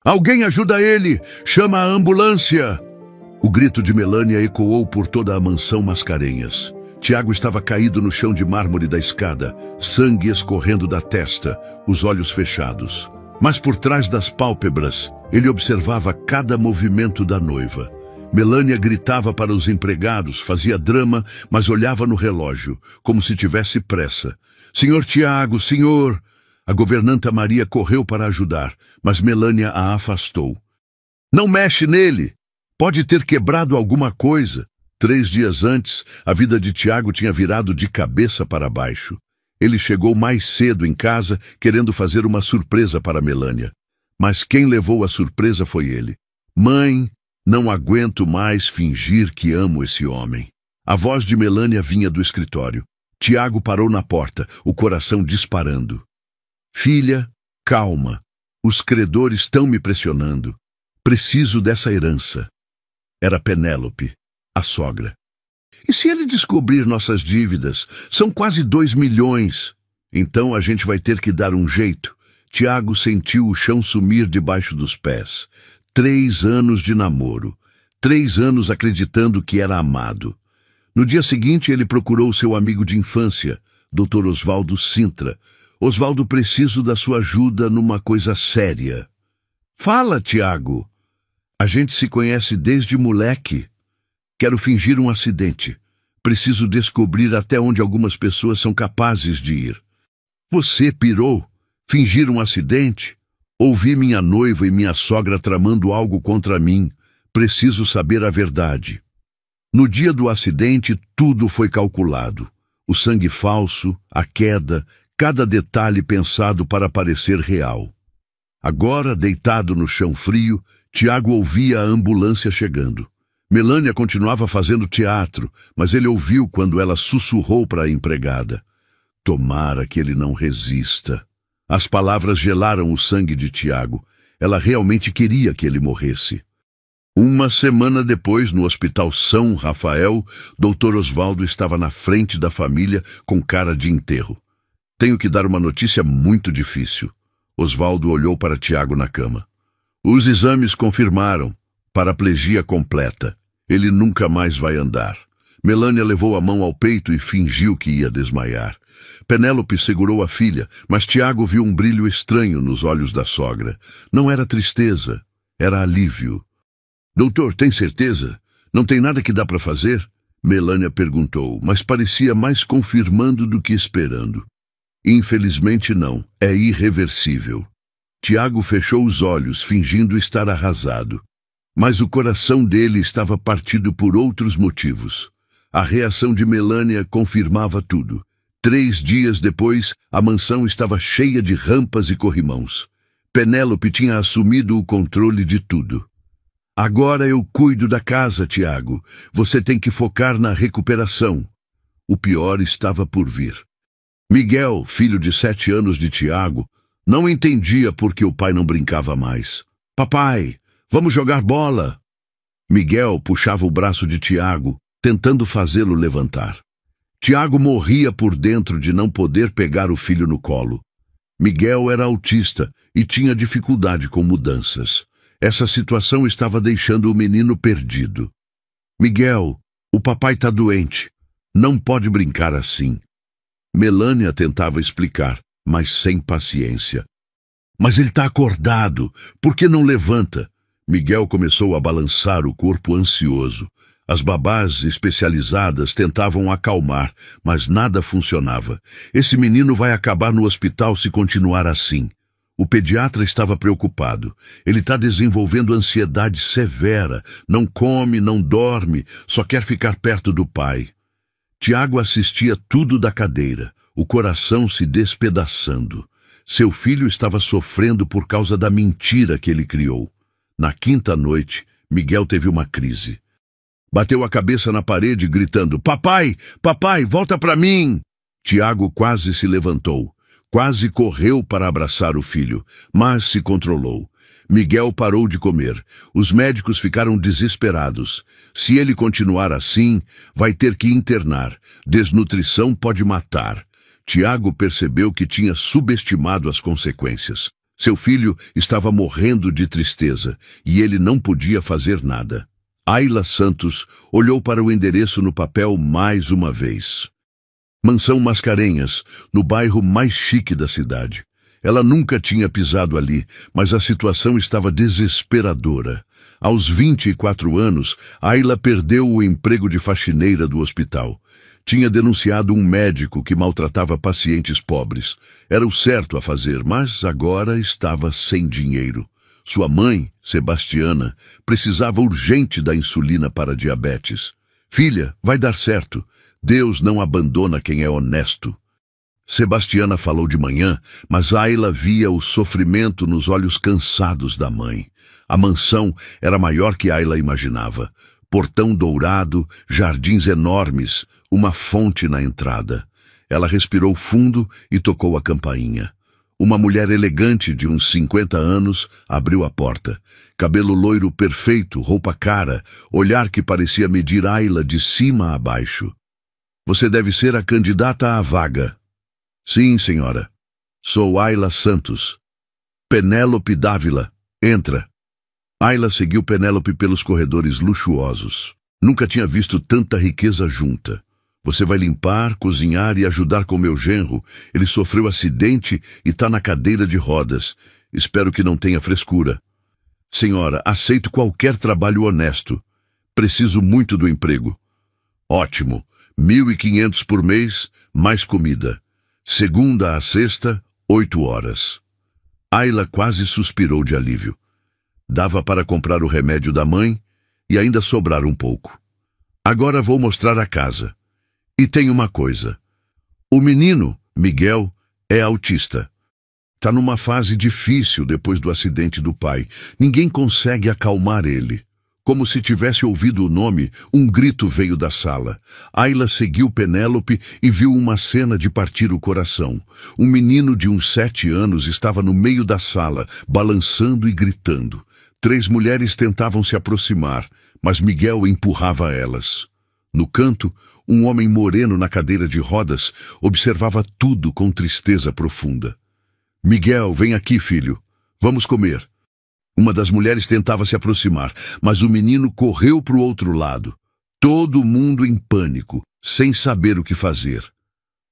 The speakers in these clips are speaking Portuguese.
Alguém ajuda ele! Chama a ambulância! O grito de Melânia ecoou por toda a mansão Mascarenhas. Tiago estava caído no chão de mármore da escada, sangue escorrendo da testa, os olhos fechados. Mas por trás das pálpebras, ele observava cada movimento da noiva. Melânia gritava para os empregados, fazia drama, mas olhava no relógio, como se tivesse pressa. Senhor Tiago, senhor! A governanta Maria correu para ajudar, mas Melânia a afastou. Não mexe nele! Pode ter quebrado alguma coisa. 3 dias antes, a vida de Tiago tinha virado de cabeça para baixo. Ele chegou mais cedo em casa, querendo fazer uma surpresa para Melânia. Mas quem levou a surpresa foi ele. Mãe, não aguento mais fingir que amo esse homem. A voz de Melânia vinha do escritório. Tiago parou na porta, o coração disparando. Filha, calma. Os credores estão me pressionando. Preciso dessa herança. Era Penélope, a sogra. E se ele descobrir nossas dívidas? São quase 2 milhões. Então a gente vai ter que dar um jeito. Tiago sentiu o chão sumir debaixo dos pés. 3 anos de namoro. 3 anos acreditando que era amado. No dia seguinte ele procurou seu amigo de infância, Dr. Oswaldo Sintra. Oswaldo, preciso da sua ajuda numa coisa séria. Fala, Tiago. A gente se conhece desde moleque. Quero fingir um acidente. Preciso descobrir até onde algumas pessoas são capazes de ir. Você pirou? Fingir um acidente? Ouvi minha noiva e minha sogra tramando algo contra mim. Preciso saber a verdade. No dia do acidente, tudo foi calculado. O sangue falso, a queda, cada detalhe pensado para parecer real. Agora, deitado no chão frio, Tiago ouvia a ambulância chegando. Melânia continuava fazendo teatro, mas ele ouviu quando ela sussurrou para a empregada. Tomara que ele não resista. As palavras gelaram o sangue de Tiago. Ela realmente queria que ele morresse. Uma semana depois, no Hospital São Rafael, Dr. Oswaldo estava na frente da família com cara de enterro. Tenho que dar uma notícia muito difícil. Oswaldo olhou para Tiago na cama. Os exames confirmaram. Paraplegia completa. Ele nunca mais vai andar. Melânia levou a mão ao peito e fingiu que ia desmaiar. Penélope segurou a filha, mas Tiago viu um brilho estranho nos olhos da sogra. Não era tristeza, era alívio. Doutor, tem certeza? Não tem nada que dá para fazer? Melânia perguntou, mas parecia mais confirmando do que esperando. Infelizmente não, é irreversível. Tiago fechou os olhos, fingindo estar arrasado. Mas o coração dele estava partido por outros motivos. A reação de Melânia confirmava tudo. 3 dias depois, a mansão estava cheia de rampas e corrimãos. Penélope tinha assumido o controle de tudo. Agora eu cuido da casa, Tiago. Você tem que focar na recuperação. O pior estava por vir. Miguel, filho de 7 anos de Tiago, não entendia por que o pai não brincava mais. Papai, vamos jogar bola. Miguel puxava o braço de Tiago, tentando fazê-lo levantar. Tiago morria por dentro de não poder pegar o filho no colo. Miguel era autista e tinha dificuldade com mudanças. Essa situação estava deixando o menino perdido. Miguel, o papai está doente. Não pode brincar assim. Melânia tentava explicar, mas sem paciência. Mas ele está acordado. Por que não levanta? Miguel começou a balançar o corpo ansioso. As babás especializadas tentavam acalmar, mas nada funcionava. Esse menino vai acabar no hospital se continuar assim. O pediatra estava preocupado. Ele está desenvolvendo ansiedade severa. Não come, não dorme, só quer ficar perto do pai. Tiago assistia tudo da cadeira, o coração se despedaçando. Seu filho estava sofrendo por causa da mentira que ele criou. Na 5ª noite, Miguel teve uma crise. Bateu a cabeça na parede, gritando, Papai, papai, volta para mim! Tiago quase se levantou. Quase correu para abraçar o filho, mas se controlou. Miguel parou de comer. Os médicos ficaram desesperados. Se ele continuar assim, vai ter que internar. Desnutrição pode matar. Tiago percebeu que tinha subestimado as consequências. Seu filho estava morrendo de tristeza e ele não podia fazer nada. Ayla Santos olhou para o endereço no papel mais uma vez. Mansão Mascarenhas, no bairro mais chique da cidade. Ela nunca tinha pisado ali, mas a situação estava desesperadora. Aos 24 anos, Ayla perdeu o emprego de faxineira do hospital. Tinha denunciado um médico que maltratava pacientes pobres. Era o certo a fazer, mas agora estava sem dinheiro. Sua mãe, Sebastiana, precisava urgente da insulina para diabetes. Filha, vai dar certo. Deus não abandona quem é honesto. Sebastiana falou de manhã, mas Ayla via o sofrimento nos olhos cansados da mãe. A mansão era maior que Ayla imaginava. Portão dourado, jardins enormes, uma fonte na entrada. Ela respirou fundo e tocou a campainha. Uma mulher elegante de uns 50 anos abriu a porta. Cabelo loiro perfeito, roupa cara, olhar que parecia medir Ayla de cima a baixo. Você deve ser a candidata à vaga. Sim, senhora. Sou Ayla Santos. Penélope Dávila. Entra. Ayla seguiu Penélope pelos corredores luxuosos. Nunca tinha visto tanta riqueza junta. Você vai limpar, cozinhar e ajudar com meu genro. Ele sofreu acidente e está na cadeira de rodas. Espero que não tenha frescura. Senhora, aceito qualquer trabalho honesto. Preciso muito do emprego. Ótimo. 1.500 por mês, mais comida. Segunda a sexta, 8 horas. Ayla quase suspirou de alívio. Dava para comprar o remédio da mãe e ainda sobrar um pouco. Agora vou mostrar a casa. E tem uma coisa. O menino, Miguel, é autista. Está numa fase difícil depois do acidente do pai. Ninguém consegue acalmar ele. Como se tivesse ouvido o nome, um grito veio da sala. Ayla seguiu Penélope e viu uma cena de partir o coração. Um menino de uns 7 anos estava no meio da sala, balançando e gritando. 3 mulheres tentavam se aproximar, mas Miguel empurrava elas. No canto, um homem moreno na cadeira de rodas observava tudo com tristeza profunda. Miguel, vem aqui, filho. Vamos comer. Uma das mulheres tentava se aproximar, mas o menino correu para o outro lado. Todo mundo em pânico, sem saber o que fazer.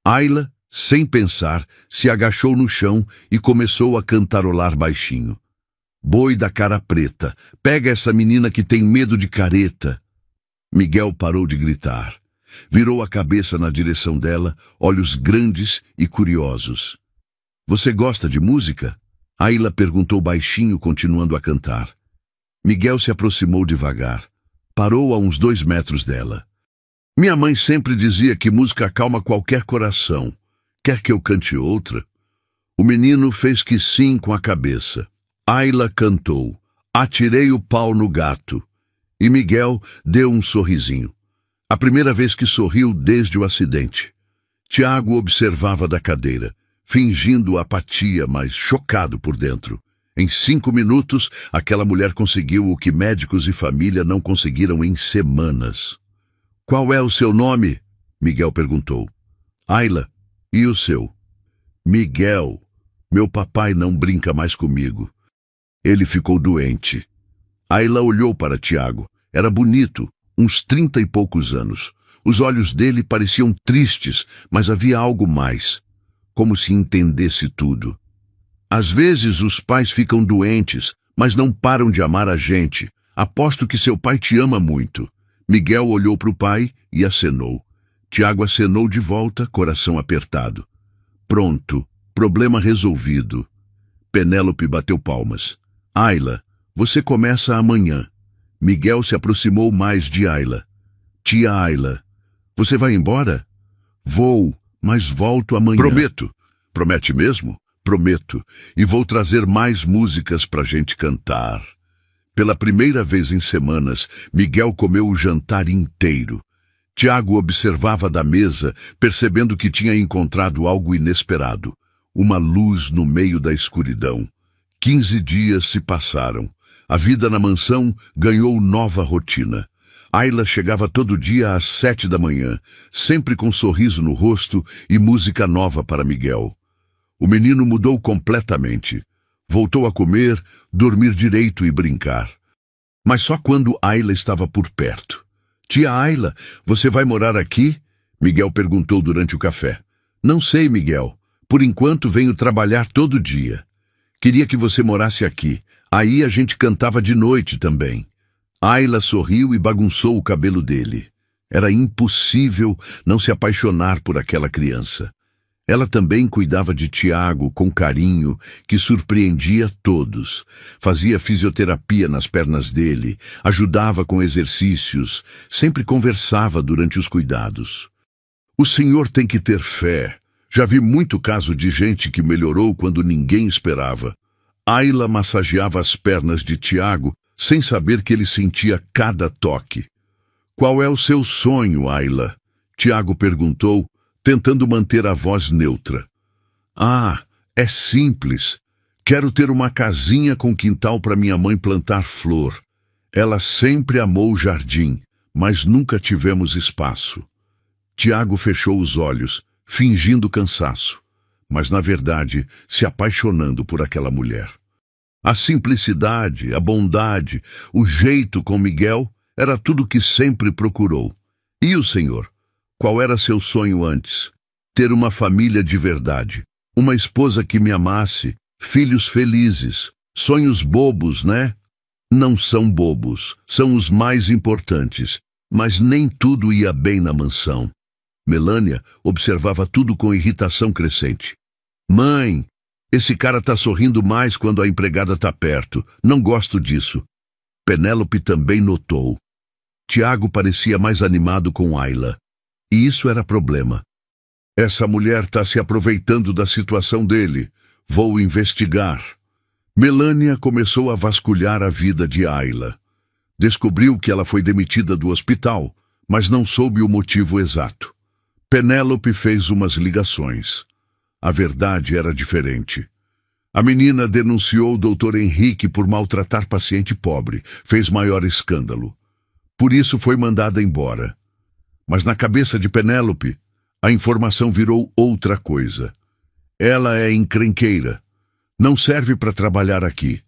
Ayla, sem pensar, se agachou no chão e começou a cantarolar baixinho. Boi da cara preta, pega essa menina que tem medo de careta. Miguel parou de gritar. Virou a cabeça na direção dela, olhos grandes e curiosos. Você gosta de música? Ayla perguntou baixinho, continuando a cantar. Miguel se aproximou devagar. Parou a uns 2 metros dela. Minha mãe sempre dizia que música acalma qualquer coração. Quer que eu cante outra? O menino fez que sim com a cabeça. Ayla cantou. Atirei o pau no gato. E Miguel deu um sorrisinho. A primeira vez que sorriu desde o acidente. Tiago observava da cadeira, fingindo apatia, mas chocado por dentro. Em 5 minutos, aquela mulher conseguiu o que médicos e família não conseguiram em semanas. Qual é o seu nome? Miguel perguntou. Ayla. E o seu? Miguel. Meu papai não brinca mais comigo. Ele ficou doente. Ayla olhou para Tiago. Era bonito, uns 30 e poucos anos. Os olhos dele pareciam tristes, mas havia algo mais. Como se entendesse tudo. Às vezes os pais ficam doentes, mas não param de amar a gente. Aposto que seu pai te ama muito. Miguel olhou para o pai e acenou. Tiago acenou de volta, coração apertado. Pronto, problema resolvido. Penélope bateu palmas. Ayla, você começa amanhã. Miguel se aproximou mais de Ayla. Tia Ayla, você vai embora? Vou, mas volto amanhã. Prometo. Promete mesmo? Prometo. E vou trazer mais músicas pra gente cantar. Pela primeira vez em semanas, Miguel comeu o jantar inteiro. Tiago observava da mesa, percebendo que tinha encontrado algo inesperado. Uma luz no meio da escuridão. 15 dias se passaram. A vida na mansão ganhou nova rotina. Ayla chegava todo dia às 7 da manhã, sempre com um sorriso no rosto e música nova para Miguel. O menino mudou completamente. Voltou a comer, dormir direito e brincar. Mas só quando Ayla estava por perto. Tia Ayla, você vai morar aqui? Miguel perguntou durante o café. Não sei, Miguel. Por enquanto venho trabalhar todo dia. Queria que você morasse aqui. Aí a gente cantava de noite também. Ayla sorriu e bagunçou o cabelo dele. Era impossível não se apaixonar por aquela criança. Ela também cuidava de Tiago com carinho que surpreendia todos. Fazia fisioterapia nas pernas dele, ajudava com exercícios, sempre conversava durante os cuidados. O senhor tem que ter fé. Já vi muito caso de gente que melhorou quando ninguém esperava. Ayla massageava as pernas de Tiago sem saber que ele sentia cada toque. Qual é o seu sonho, Ayla? Tiago perguntou, tentando manter a voz neutra. Ah, é simples. Quero ter uma casinha com quintal para minha mãe plantar flor. Ela sempre amou o jardim, mas nunca tivemos espaço. Tiago fechou os olhos, fingindo cansaço, mas na verdade se apaixonando por aquela mulher. A simplicidade, a bondade, o jeito com Miguel era tudo o que sempre procurou. E o senhor? Qual era seu sonho antes? Ter uma família de verdade, uma esposa que me amasse, filhos felizes. Sonhos bobos, né? Não são bobos, são os mais importantes, mas nem tudo ia bem na mansão. Melânia observava tudo com irritação crescente. Mãe, esse cara tá sorrindo mais quando a empregada tá perto. Não gosto disso. Penélope também notou. Tiago parecia mais animado com Ayla. E isso era problema. Essa mulher tá se aproveitando da situação dele. Vou investigar. Melânia começou a vasculhar a vida de Ayla. Descobriu que ela foi demitida do hospital, mas não soube o motivo exato. Penélope fez umas ligações. A verdade era diferente. A menina denunciou o Dr. Henrique por maltratar paciente pobre, fez maior escândalo. Por isso foi mandada embora. Mas na cabeça de Penélope, a informação virou outra coisa. Ela é encrenqueira. Não serve para trabalhar aqui.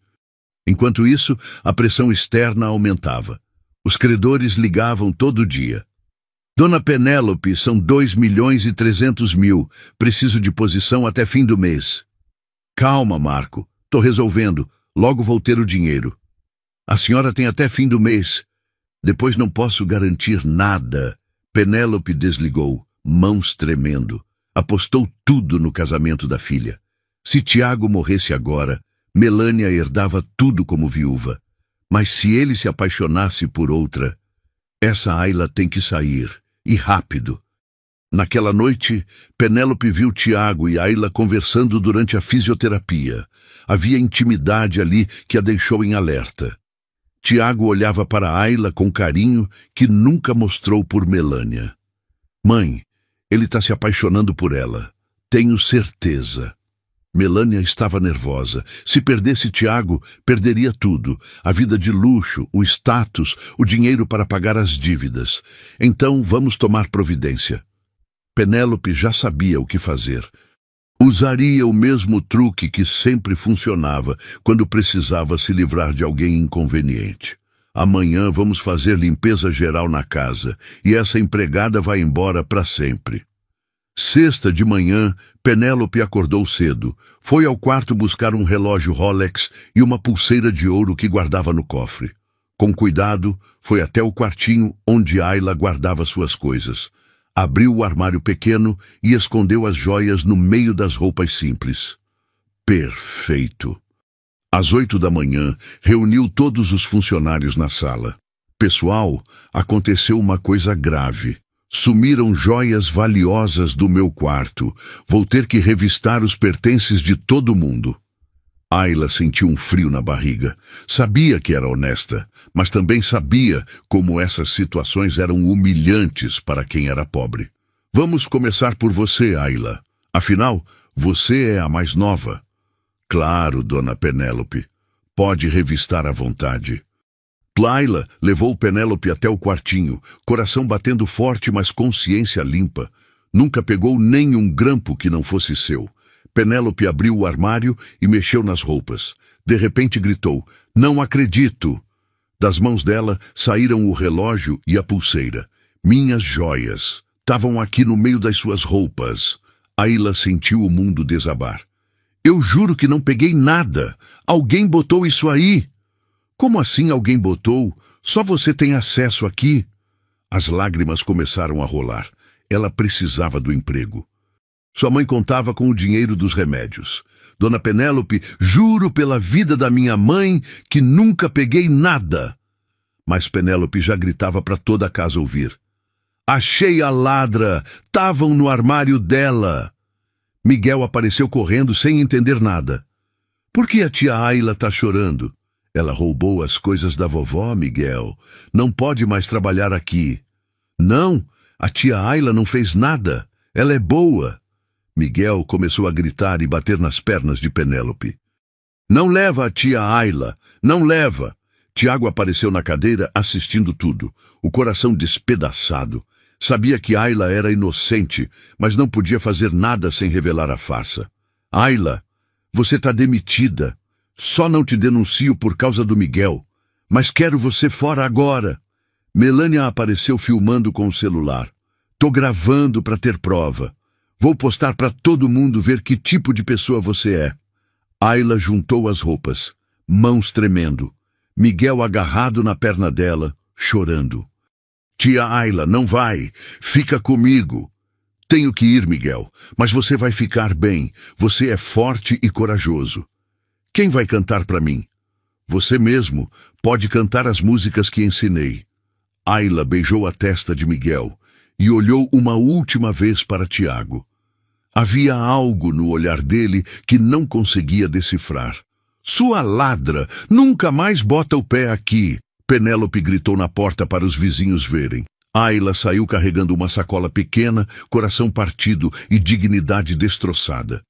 Enquanto isso, a pressão externa aumentava. Os credores ligavam todo dia. Dona Penélope, são 2.300.000. Preciso de posição até fim do mês. Calma, Marco. Tô resolvendo. Logo vou ter o dinheiro. A senhora tem até fim do mês. Depois não posso garantir nada. Penélope desligou, mãos tremendo. Apostou tudo no casamento da filha. Se Tiago morresse agora, Melânia herdava tudo como viúva. Mas se ele se apaixonasse por outra, essa Ayla tem que sair, e rápido. Naquela noite, Penélope viu Tiago e Ayla conversando durante a fisioterapia. Havia intimidade ali que a deixou em alerta. Tiago olhava para Ayla com carinho que nunca mostrou por Melânia. Mãe, ele está se apaixonando por ela. Tenho certeza. Melânia estava nervosa. Se perdesse Tiago, perderia tudo. A vida de luxo, o status, o dinheiro para pagar as dívidas. Então vamos tomar providência. Penélope já sabia o que fazer. Usaria o mesmo truque que sempre funcionava quando precisava se livrar de alguém inconveniente. Amanhã vamos fazer limpeza geral na casa e essa empregada vai embora para sempre. Sexta de manhã, Penélope acordou cedo. Foi ao quarto buscar um relógio Rolex e uma pulseira de ouro que guardava no cofre. Com cuidado, foi até o quartinho onde Ayla guardava suas coisas. Abriu o armário pequeno e escondeu as joias no meio das roupas simples. Perfeito! Às 8 da manhã, reuniu todos os funcionários na sala. Pessoal, aconteceu uma coisa grave. Sumiram joias valiosas do meu quarto. Vou ter que revistar os pertences de todo mundo. Ayla sentiu um frio na barriga. Sabia que era honesta, mas também sabia como essas situações eram humilhantes para quem era pobre. Vamos começar por você, Ayla. Afinal, você é a mais nova. Claro, dona Penélope. Pode revistar à vontade. Ayla levou Penélope até o quartinho, coração batendo forte, mas consciência limpa. Nunca pegou nem um grampo que não fosse seu. Penélope abriu o armário e mexeu nas roupas. De repente gritou: "Não acredito!" Das mãos dela saíram o relógio e a pulseira. Minhas joias estavam aqui no meio das suas roupas. Ayla sentiu o mundo desabar. "Eu juro que não peguei nada. Alguém botou isso aí." "Como assim alguém botou? Só você tem acesso aqui." As lágrimas começaram a rolar. Ela precisava do emprego. Sua mãe contava com o dinheiro dos remédios. "Dona Penélope, juro pela vida da minha mãe que nunca peguei nada." Mas Penélope já gritava para toda a casa ouvir: "Achei a ladra! Estavam no armário dela!" Miguel apareceu correndo sem entender nada. "Por que a tia Ayla está chorando?" "Ela roubou as coisas da vovó, Miguel. Não pode mais trabalhar aqui." "Não, a tia Ayla não fez nada. Ela é boa." Miguel começou a gritar e bater nas pernas de Penélope. "Não leva a tia Ayla! Não leva!" Tiago apareceu na cadeira assistindo tudo, o coração despedaçado. Sabia que Ayla era inocente, mas não podia fazer nada sem revelar a farsa. "Ayla, você está demitida. Só não te denuncio por causa do Miguel. Mas quero você fora agora." Melânia apareceu filmando com o celular. "Tô gravando para ter prova. Vou postar para todo mundo ver que tipo de pessoa você é." Ayla juntou as roupas, mãos tremendo. Miguel agarrado na perna dela, chorando. "Tia Ayla, não vai. Fica comigo." "Tenho que ir, Miguel, mas você vai ficar bem. Você é forte e corajoso." "Quem vai cantar para mim?" "Você mesmo. Pode cantar as músicas que ensinei." Ayla beijou a testa de Miguel e olhou uma última vez para Tiago. Havia algo no olhar dele que não conseguia decifrar. "Sua ladra! Nunca mais bota o pé aqui!" Penélope gritou na porta para os vizinhos verem. Ayla saiu carregando uma sacola pequena, coração partido e dignidade destroçada.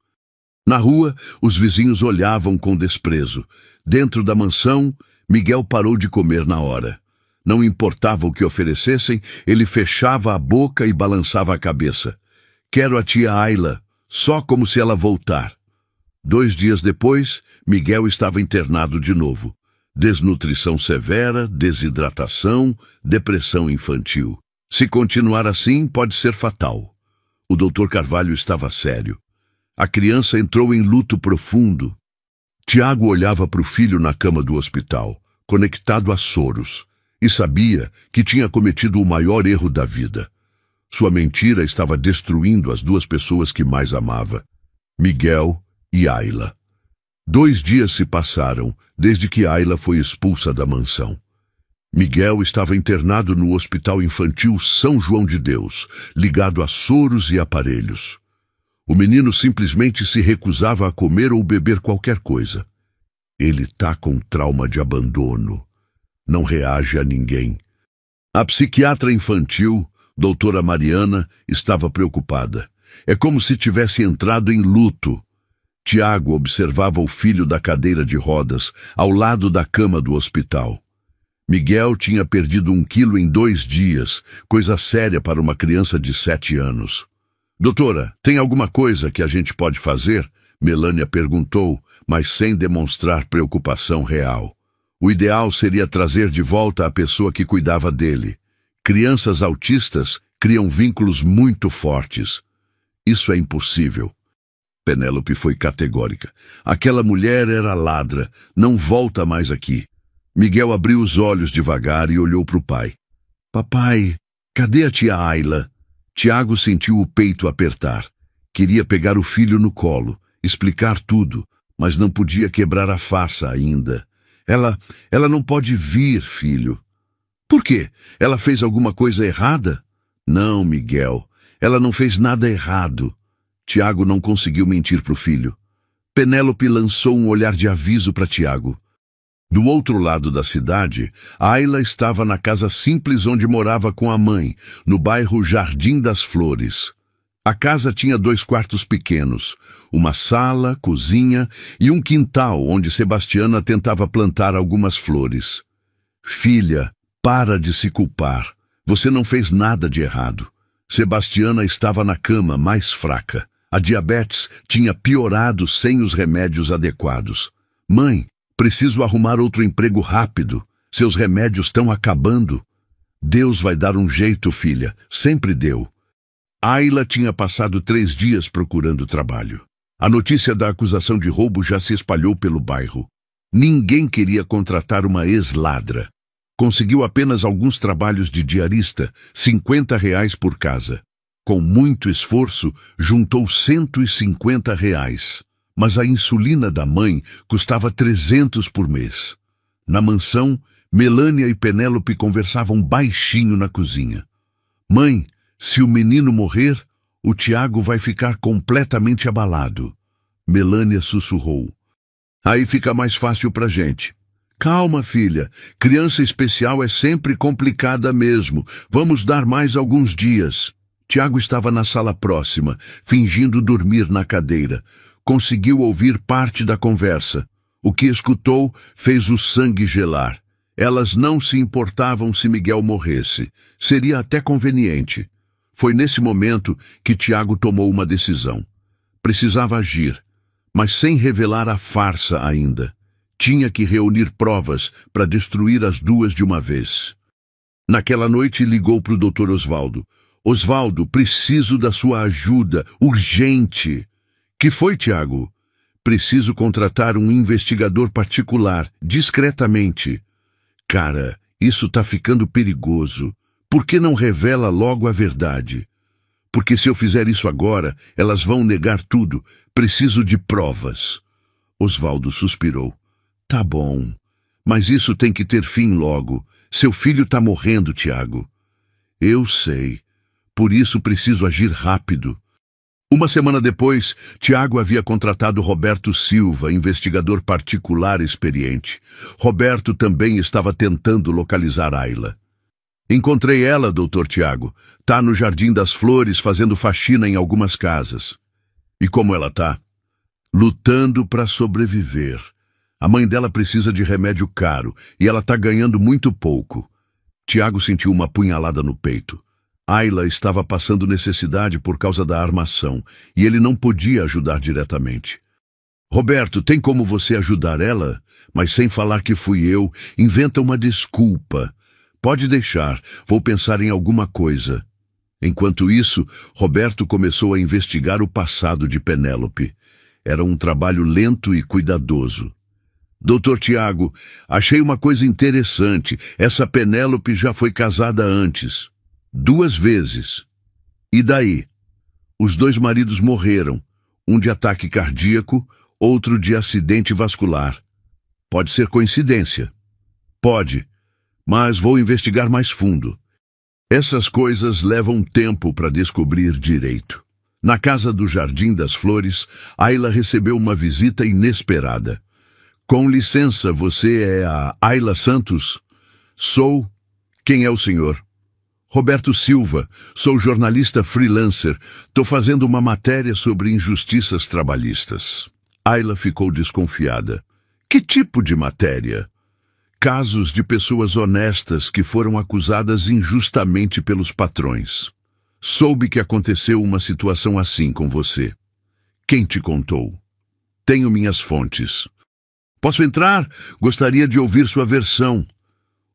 Na rua, os vizinhos olhavam com desprezo. Dentro da mansão, Miguel parou de comer na hora. Não importava o que oferecessem, ele fechava a boca e balançava a cabeça. "Quero a tia Ayla, só como se ela voltar." 2 dias depois, Miguel estava internado de novo. Desnutrição severa, desidratação, depressão infantil. Se continuar assim, pode ser fatal. O Dr. Carvalho estava sério. A criança entrou em luto profundo. Tiago olhava para o filho na cama do hospital, conectado a soros, e sabia que tinha cometido o maior erro da vida. Sua mentira estava destruindo as 2 pessoas que mais amava, Miguel e Ayla. 2 dias se passaram desde que Ayla foi expulsa da mansão. Miguel estava internado no Hospital Infantil São João de Deus, ligado a soros e aparelhos. O menino simplesmente se recusava a comer ou beber qualquer coisa. "Ele está com trauma de abandono. Não reage a ninguém." A psiquiatra infantil, doutora Mariana, estava preocupada. É como se tivesse entrado em luto. Tiago observava o filho da cadeira de rodas, ao lado da cama do hospital. Miguel tinha perdido 1 quilo em 2 dias, coisa séria para uma criança de 7 anos. "Doutora, tem alguma coisa que a gente pode fazer?" Melânia perguntou, mas sem demonstrar preocupação real. O ideal seria trazer de volta a pessoa que cuidava dele. Crianças autistas criam vínculos muito fortes. "Isso é impossível." Penélope foi categórica. "Aquela mulher era ladra. Não volta mais aqui." Miguel abriu os olhos devagar e olhou para o pai. "Papai, cadê a tia Ayla?" Tiago sentiu o peito apertar. Queria pegar o filho no colo, explicar tudo, mas não podia quebrar a farsa ainda. Ela não pode vir, filho." "Por quê? Ela fez alguma coisa errada?" "Não, Miguel. Ela não fez nada errado." Tiago não conseguiu mentir para o filho. Penélope lançou um olhar de aviso para Tiago. Do outro lado da cidade, Ayla estava na casa simples onde morava com a mãe, no bairro Jardim das Flores. A casa tinha 2 quartos pequenos, uma sala, cozinha e um quintal onde Sebastiana tentava plantar algumas flores. "Filha, para de se culpar. Você não fez nada de errado." Sebastiana estava na cama, mais fraca. A diabetes tinha piorado sem os remédios adequados. Mãe, preciso arrumar outro emprego rápido. Seus remédios estão acabando. Deus vai dar um jeito, filha. Sempre deu. Ayla tinha passado 3 dias procurando trabalho. A notícia da acusação de roubo já se espalhou pelo bairro. Ninguém queria contratar uma ex-ladra. Conseguiu apenas alguns trabalhos de diarista, R$ 50 por casa. Com muito esforço, juntou R$ 150. Mas a insulina da mãe custava 300 por mês. Na mansão, Melânia e Penélope conversavam baixinho na cozinha. Mãe, se o menino morrer, o Tiago vai ficar completamente abalado. Melânia sussurrou. Aí fica mais fácil pra gente. Calma, filha. Criança especial é sempre complicada mesmo. Vamos dar mais alguns dias. Tiago estava na sala próxima, fingindo dormir na cadeira. Conseguiu ouvir parte da conversa. O que escutou fez o sangue gelar. Elas não se importavam se Miguel morresse. Seria até conveniente. Foi nesse momento que Tiago tomou uma decisão. Precisava agir, mas sem revelar a farsa ainda. Tinha que reunir provas para destruir as duas de uma vez. Naquela noite ligou para o Dr. Osvaldo. Osvaldo, preciso da sua ajuda, urgente. Que foi, Tiago? Preciso contratar um investigador particular, discretamente. Cara, isso tá ficando perigoso. Por que não revela logo a verdade? Porque se eu fizer isso agora, elas vão negar tudo. Preciso de provas. Osvaldo suspirou. Tá bom, mas isso tem que ter fim logo. Seu filho tá morrendo, Tiago. Eu sei. Por isso preciso agir rápido. Uma semana depois, Tiago havia contratado Roberto Silva, investigador particular experiente. Roberto também estava tentando localizar Ayla. Encontrei ela, doutor Tiago. Tá no Jardim das Flores fazendo faxina em algumas casas. E como ela tá? Lutando para sobreviver. A mãe dela precisa de remédio caro e ela tá ganhando muito pouco. Tiago sentiu uma punhalada no peito. Ayla estava passando necessidade por causa da armação e ele não podia ajudar diretamente. Roberto, tem como você ajudar ela? Mas sem falar que fui eu, inventa uma desculpa. Pode deixar, vou pensar em alguma coisa. Enquanto isso, Roberto começou a investigar o passado de Penélope. Era um trabalho lento e cuidadoso. Doutor Tiago, achei uma coisa interessante. Essa Penélope já foi casada antes. 2 vezes. E daí? Os 2 maridos morreram. Um de ataque cardíaco, outro de acidente vascular. Pode ser coincidência. Pode. Mas vou investigar mais fundo. Essas coisas levam tempo para descobrir direito. Na casa do Jardim das Flores, Ayla recebeu uma visita inesperada. Com licença, você é a Ayla Santos? Sou. Quem é o senhor? Roberto Silva, sou jornalista freelancer. Tô fazendo uma matéria sobre injustiças trabalhistas. Ayla ficou desconfiada. Que tipo de matéria? Casos de pessoas honestas que foram acusadas injustamente pelos patrões. Soube que aconteceu uma situação assim com você. Quem te contou? Tenho minhas fontes. Posso entrar? Gostaria de ouvir sua versão.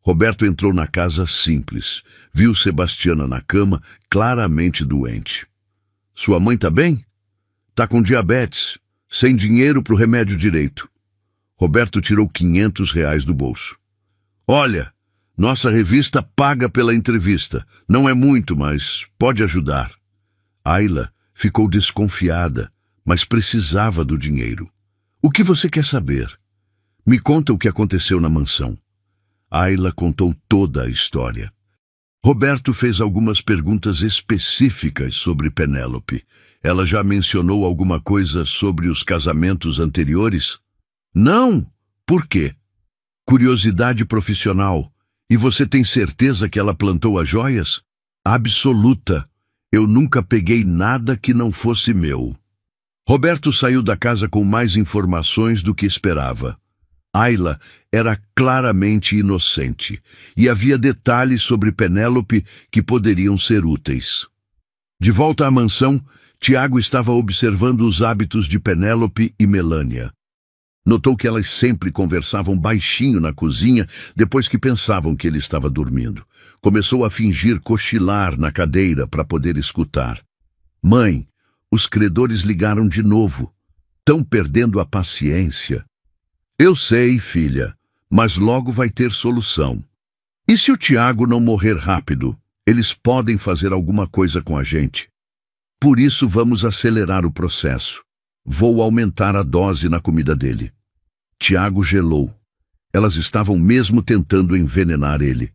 Roberto entrou na casa simples. Viu Sebastiana na cama, claramente doente. Sua mãe tá bem? Tá com diabetes, sem dinheiro pro remédio direito. Roberto tirou R$ 500 do bolso. Olha, nossa revista paga pela entrevista. Não é muito, mas pode ajudar. Ayla ficou desconfiada, mas precisava do dinheiro. O que você quer saber? Me conta o que aconteceu na mansão. Ayla contou toda a história. Roberto fez algumas perguntas específicas sobre Penélope. Ela já mencionou alguma coisa sobre os casamentos anteriores? Não! Por quê? Curiosidade profissional. E você tem certeza que ela plantou as joias? Absoluta. Eu nunca peguei nada que não fosse meu. Roberto saiu da casa com mais informações do que esperava. Ayla era claramente inocente, e havia detalhes sobre Penélope que poderiam ser úteis. De volta à mansão, Tiago estava observando os hábitos de Penélope e Melânia. Notou que elas sempre conversavam baixinho na cozinha depois que pensavam que ele estava dormindo. Começou a fingir cochilar na cadeira para poder escutar. Mãe, os credores ligaram de novo. Estão perdendo a paciência. Eu sei, filha, mas logo vai ter solução. E se o Tiago não morrer rápido, eles podem fazer alguma coisa com a gente. Por isso vamos acelerar o processo. Vou aumentar a dose na comida dele. Tiago gelou. Elas estavam mesmo tentando envenenar ele.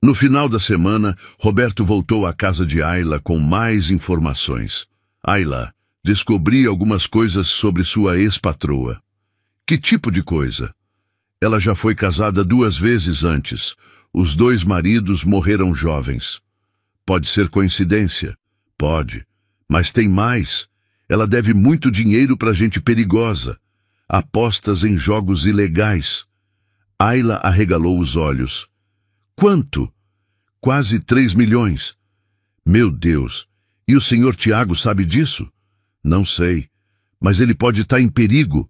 No final da semana, Roberto voltou à casa de Ayla com mais informações. Ayla, descobri algumas coisas sobre sua ex-patroa. Que tipo de coisa? Ela já foi casada 2 vezes antes. Os 2 maridos morreram jovens. Pode ser coincidência? Pode. Mas tem mais. Ela deve muito dinheiro para gente perigosa. Apostas em jogos ilegais. Ayla arregalou os olhos. Quanto? Quase 3 milhões. Meu Deus! E o senhor Tiago sabe disso? Não sei. Mas ele pode estar em perigo.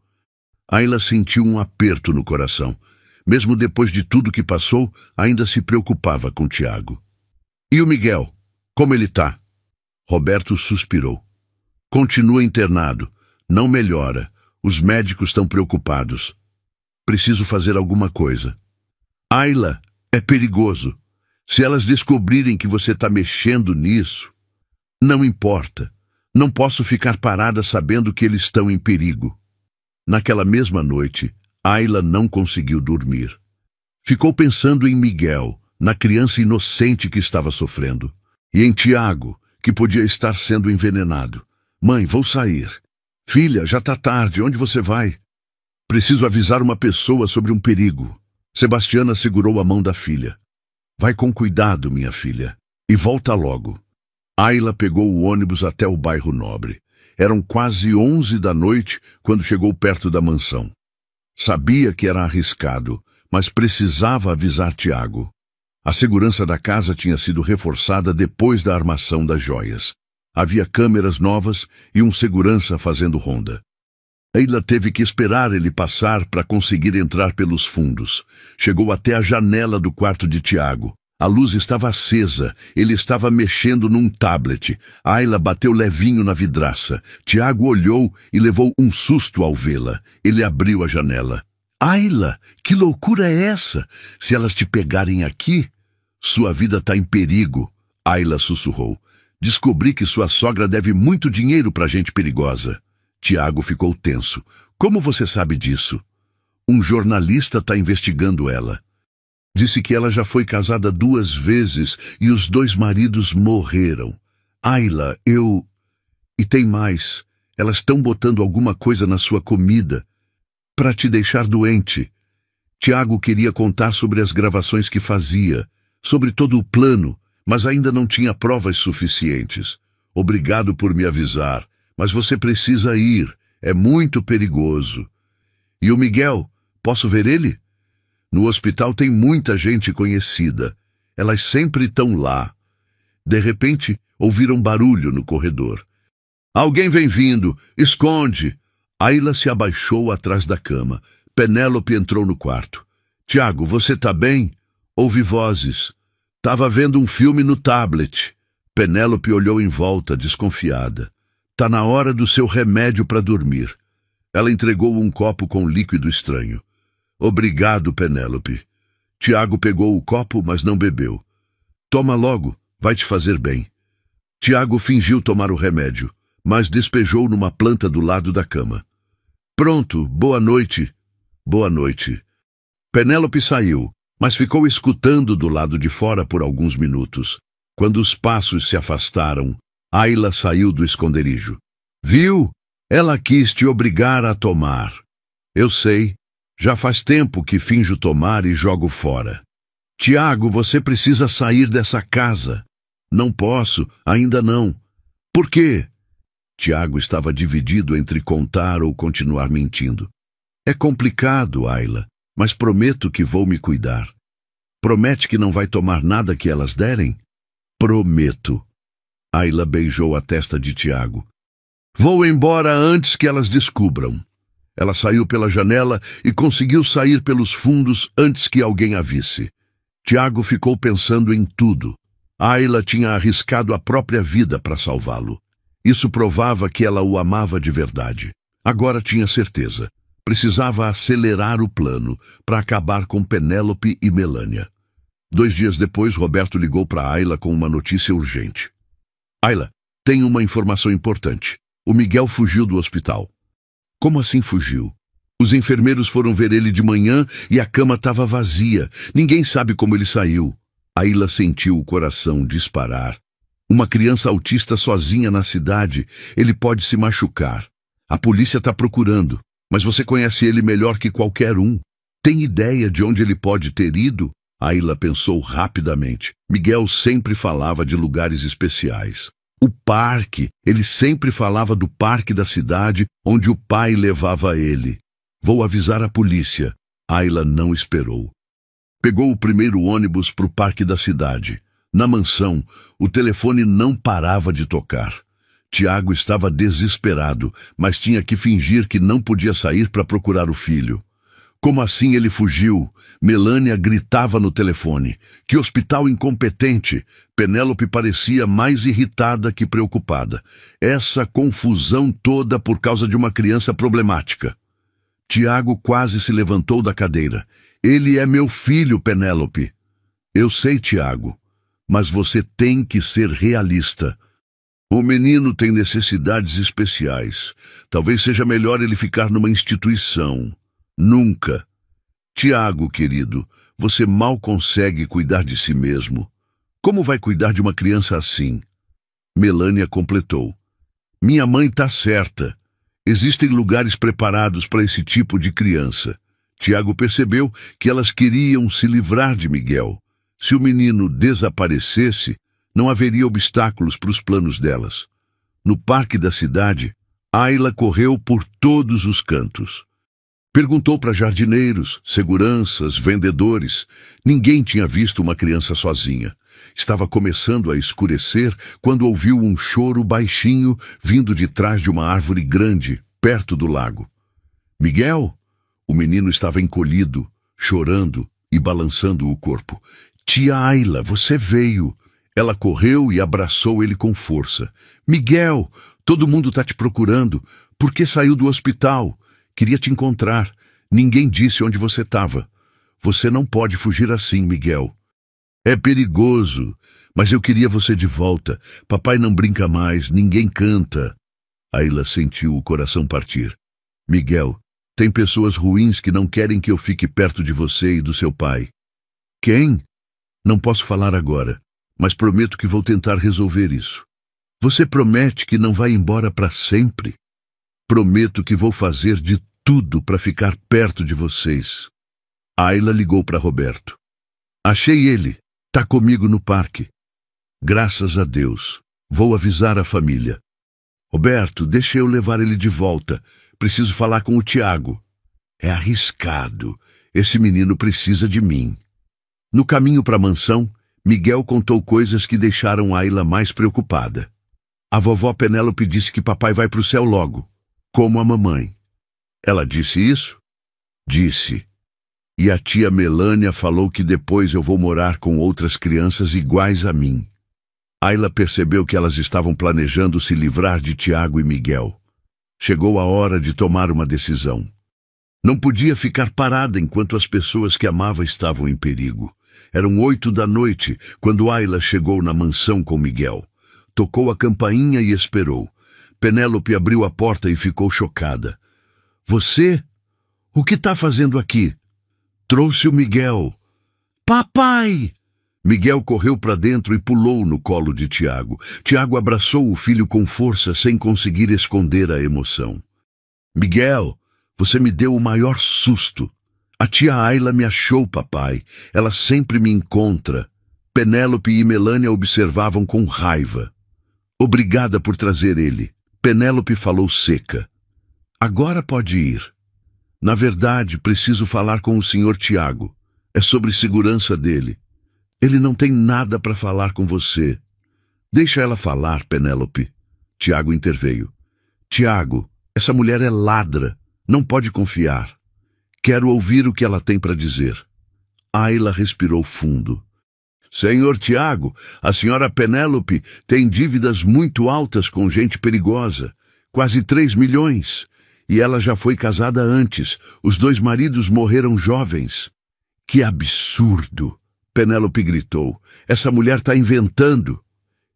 Ayla sentiu um aperto no coração. Mesmo depois de tudo que passou, ainda se preocupava com Tiago. E o Miguel? Como ele está? Roberto suspirou. Continua internado. Não melhora. Os médicos estão preocupados. Preciso fazer alguma coisa. Ayla, é perigoso. Se elas descobrirem que você está mexendo nisso... Não importa. Não posso ficar parada sabendo que eles estão em perigo. Naquela mesma noite, Ayla não conseguiu dormir. Ficou pensando em Miguel, na criança inocente que estava sofrendo, e em Tiago, que podia estar sendo envenenado. Mãe, vou sair. Filha, já está tarde, onde você vai? Preciso avisar uma pessoa sobre um perigo. Sebastiana segurou a mão da filha. Vai com cuidado, minha filha, e volta logo. Ayla pegou o ônibus até o bairro Nobre. Eram quase 11 da noite quando chegou perto da mansão. Sabia que era arriscado, mas precisava avisar Tiago. A segurança da casa tinha sido reforçada depois da armação das joias. Havia câmeras novas e um segurança fazendo ronda. Ayla teve que esperar ele passar para conseguir entrar pelos fundos. Chegou até a janela do quarto de Tiago. A luz estava acesa, ele estava mexendo num tablet. Ayla bateu levinho na vidraça. Tiago olhou e levou um susto ao vê-la. Ele abriu a janela. Ayla, que loucura é essa? Se elas te pegarem aqui, sua vida está em perigo. Ayla sussurrou. Descobri que sua sogra deve muito dinheiro para gente perigosa. Tiago ficou tenso. Como você sabe disso? Um jornalista está investigando ela. Disse que ela já foi casada 2 vezes e os 2 maridos morreram. Ayla, E tem mais. Elas estão botando alguma coisa na sua comida para te deixar doente. Tiago queria contar sobre as gravações que fazia, sobre todo o plano, mas ainda não tinha provas suficientes. Obrigado por me avisar, mas você precisa ir. É muito perigoso. E o Miguel? Posso ver ele? No hospital tem muita gente conhecida. Elas sempre estão lá. De repente, ouviram barulho no corredor. Alguém vem vindo. Esconde. Ayla se abaixou atrás da cama. Penélope entrou no quarto. Tiago, você tá bem? Ouvi vozes. Tava vendo um filme no tablet. Penélope olhou em volta, desconfiada. Tá na hora do seu remédio para dormir. Ela entregou um copo com líquido estranho. Obrigado, Penélope. Tiago pegou o copo, mas não bebeu. Toma logo, vai te fazer bem. Tiago fingiu tomar o remédio, mas despejou numa planta do lado da cama. Pronto, boa noite. Boa noite. Penélope saiu, mas ficou escutando do lado de fora por alguns minutos. Quando os passos se afastaram, Ayla saiu do esconderijo. Viu? Ela quis te obrigar a tomar. Eu sei. Já faz tempo que finjo tomar e jogo fora. Tiago, você precisa sair dessa casa. Não posso, ainda não. Por quê? Tiago estava dividido entre contar ou continuar mentindo. É complicado, Ayla, mas prometo que vou me cuidar. Promete que não vai tomar nada que elas derem? Prometo. Ayla beijou a testa de Tiago. Vou embora antes que elas descubram. Ela saiu pela janela e conseguiu sair pelos fundos antes que alguém a visse. Tiago ficou pensando em tudo. Ayla tinha arriscado a própria vida para salvá-lo. Isso provava que ela o amava de verdade. Agora tinha certeza. Precisava acelerar o plano para acabar com Penélope e Melânia. 2 dias depois, Roberto ligou para Ayla com uma notícia urgente. Ayla, tem uma informação importante. O Miguel fugiu do hospital. Como assim fugiu? Os enfermeiros foram ver ele de manhã e a cama estava vazia. Ninguém sabe como ele saiu. Ayla sentiu o coração disparar. Uma criança autista sozinha na cidade, ele pode se machucar. A polícia está procurando, mas você conhece ele melhor que qualquer um. Tem ideia de onde ele pode ter ido? Ayla pensou rapidamente. Miguel sempre falava de lugares especiais. O parque, ele sempre falava do parque da cidade onde o pai levava ele. Vou avisar a polícia. Ayla não esperou. Pegou o primeiro ônibus para o parque da cidade. Na mansão, o telefone não parava de tocar. Tiago estava desesperado, mas tinha que fingir que não podia sair para procurar o filho. Como assim ele fugiu? Melânia gritava no telefone. Que hospital incompetente! Penélope parecia mais irritada que preocupada. Essa confusão toda por causa de uma criança problemática. Tiago quase se levantou da cadeira. Ele é meu filho, Penélope. Eu sei, Tiago, mas você tem que ser realista. O menino tem necessidades especiais. Talvez seja melhor ele ficar numa instituição. Nunca. Tiago, querido, você mal consegue cuidar de si mesmo. Como vai cuidar de uma criança assim? Melânia completou. Minha mãe está certa. Existem lugares preparados para esse tipo de criança. Tiago percebeu que elas queriam se livrar de Miguel. Se o menino desaparecesse, não haveria obstáculos para os planos delas. No parque da cidade, Ayla correu por todos os cantos. Perguntou para jardineiros, seguranças, vendedores. Ninguém tinha visto uma criança sozinha. Estava começando a escurecer quando ouviu um choro baixinho vindo de trás de uma árvore grande, perto do lago. Miguel? O menino estava encolhido, chorando e balançando o corpo. Tia Ayla, você veio. Ela correu e abraçou ele com força. Miguel, todo mundo está te procurando. Por que saiu do hospital? Queria te encontrar. Ninguém disse onde você estava. Você não pode fugir assim, Miguel. É perigoso, mas eu queria você de volta. Papai não brinca mais, ninguém canta. Ayla sentiu o coração partir. Miguel, tem pessoas ruins que não querem que eu fique perto de você e do seu pai. Quem? Não posso falar agora, mas prometo que vou tentar resolver isso. Você promete que não vai embora para sempre? Prometo que vou fazer de tudo para ficar perto de vocês. Ayla ligou para Roberto. Achei ele. Tá comigo no parque. Graças a Deus. Vou avisar a família. Roberto, deixa eu levar ele de volta. Preciso falar com o Tiago. É arriscado. Esse menino precisa de mim. No caminho para a mansão, Miguel contou coisas que deixaram Ayla mais preocupada. A vovó Penélope disse que papai vai para o céu logo, como a mamãe. Ela disse isso? Disse. E a tia Melânia falou que depois eu vou morar com outras crianças iguais a mim. Ayla percebeu que elas estavam planejando se livrar de Tiago e Miguel. Chegou a hora de tomar uma decisão. Não podia ficar parada enquanto as pessoas que amava estavam em perigo. Eram 8 da noite quando Ayla chegou na mansão com Miguel. Tocou a campainha e esperou. Penélope abriu a porta e ficou chocada. Você? O que está fazendo aqui? Trouxe o Miguel. Papai! Miguel correu para dentro e pulou no colo de Tiago. Tiago abraçou o filho com força sem conseguir esconder a emoção. Miguel, você me deu o maior susto. A tia Ayla me achou, papai. Ela sempre me encontra. Penélope e Melânia observavam com raiva. Obrigada por trazer ele. Penélope falou seca. Agora pode ir. Na verdade, preciso falar com o senhor Tiago. É sobre segurança dele. Ele não tem nada para falar com você. Deixa ela falar, Penélope. Tiago interveio. Tiago, essa mulher é ladra. Não pode confiar. Quero ouvir o que ela tem para dizer. Ayla respirou fundo. Senhor Tiago, a senhora Penélope tem dívidas muito altas com gente perigosa. Quase 3 milhões. E ela já foi casada antes. Os 2 maridos morreram jovens. Que absurdo! Penélope gritou. Essa mulher está inventando.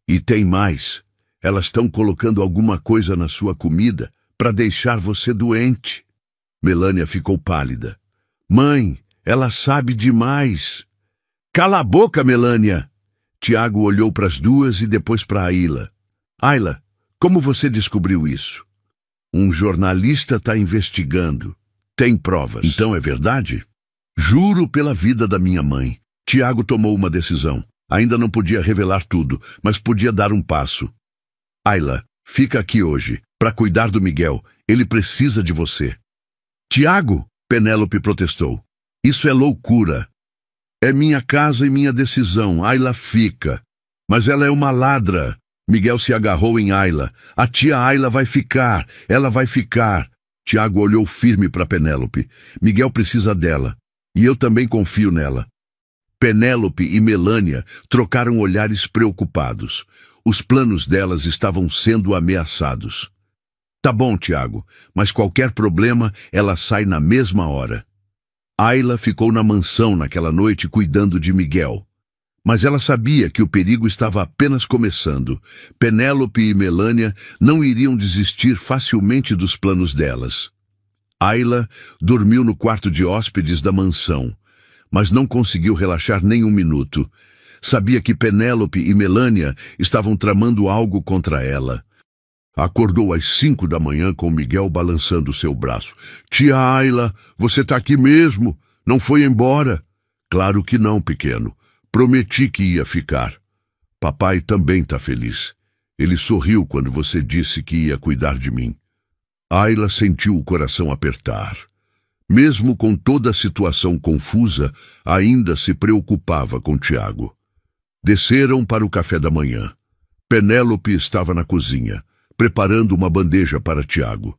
E tem mais. Elas estão colocando alguma coisa na sua comida para deixar você doente. Melânia ficou pálida. Mãe, ela sabe demais. Cala a boca, Melânia! Tiago olhou para as duas e depois para Ayla. Ayla, como você descobriu isso? Um jornalista está investigando. Tem provas. Então é verdade? Juro pela vida da minha mãe. Tiago tomou uma decisão. Ainda não podia revelar tudo, mas podia dar um passo. Ayla, fica aqui hoje, para cuidar do Miguel. Ele precisa de você. Tiago, Penélope protestou. Isso é loucura. É minha casa e minha decisão. Ayla fica. Mas ela é uma ladra. Miguel se agarrou em Ayla. A tia Ayla vai ficar. Ela vai ficar. Tiago olhou firme para Penélope. Miguel precisa dela. E eu também confio nela. Penélope e Melânia trocaram olhares preocupados. Os planos delas estavam sendo ameaçados. Tá bom, Tiago, mas qualquer problema, ela sai na mesma hora. Ayla ficou na mansão naquela noite cuidando de Miguel. Mas ela sabia que o perigo estava apenas começando. Penélope e Melânia não iriam desistir facilmente dos planos delas. Ayla dormiu no quarto de hóspedes da mansão, mas não conseguiu relaxar nem um minuto. Sabia que Penélope e Melânia estavam tramando algo contra ela. Acordou às 5 da manhã com Miguel balançando seu braço. Tia Ayla, você está aqui mesmo? Não foi embora? Claro que não, pequeno. Prometi que ia ficar. Papai também está feliz. Ele sorriu quando você disse que ia cuidar de mim. Ayla sentiu o coração apertar. Mesmo com toda a situação confusa, ainda se preocupava com Tiago. Desceram para o café da manhã. Penélope estava na cozinha, preparando uma bandeja para Tiago.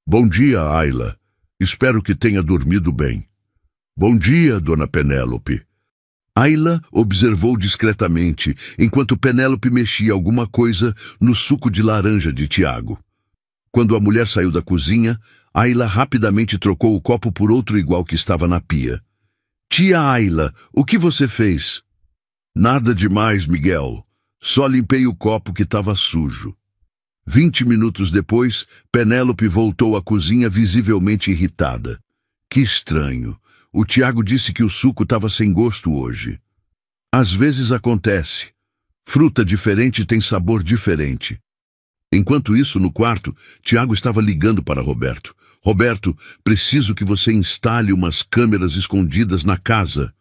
Bom dia, Ayla. Espero que tenha dormido bem. Bom dia, dona Penélope. Ayla observou discretamente, enquanto Penélope mexia alguma coisa no suco de laranja de Tiago. Quando a mulher saiu da cozinha, Ayla rapidamente trocou o copo por outro igual que estava na pia. Tia Ayla, o que você fez? Nada demais, Miguel. Só limpei o copo que estava sujo. 20 minutos depois, Penélope voltou à cozinha visivelmente irritada. Que estranho. O Tiago disse que o suco estava sem gosto hoje. Às vezes acontece. Fruta diferente tem sabor diferente. Enquanto isso, no quarto, Tiago estava ligando para Roberto. Roberto, preciso que você instale umas câmeras escondidas na casa.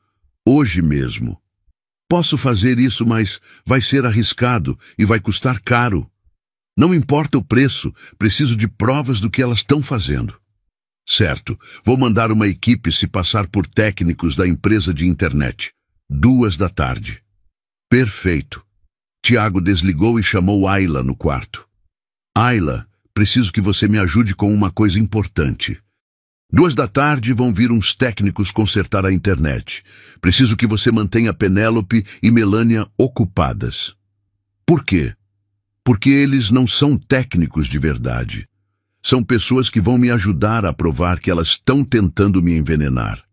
Hoje mesmo. Posso fazer isso, mas vai ser arriscado e vai custar caro. Não importa o preço, preciso de provas do que elas estão fazendo. Certo, vou mandar uma equipe se passar por técnicos da empresa de internet. 2 da tarde. Perfeito. Tiago desligou e chamou Ayla no quarto. Ayla, preciso que você me ajude com uma coisa importante. 2 da tarde vão vir uns técnicos consertar a internet. Preciso que você mantenha Penélope e Melânia ocupadas. Por quê? Porque eles não são técnicos de verdade. São pessoas que vão me ajudar a provar que elas estão tentando me envenenar.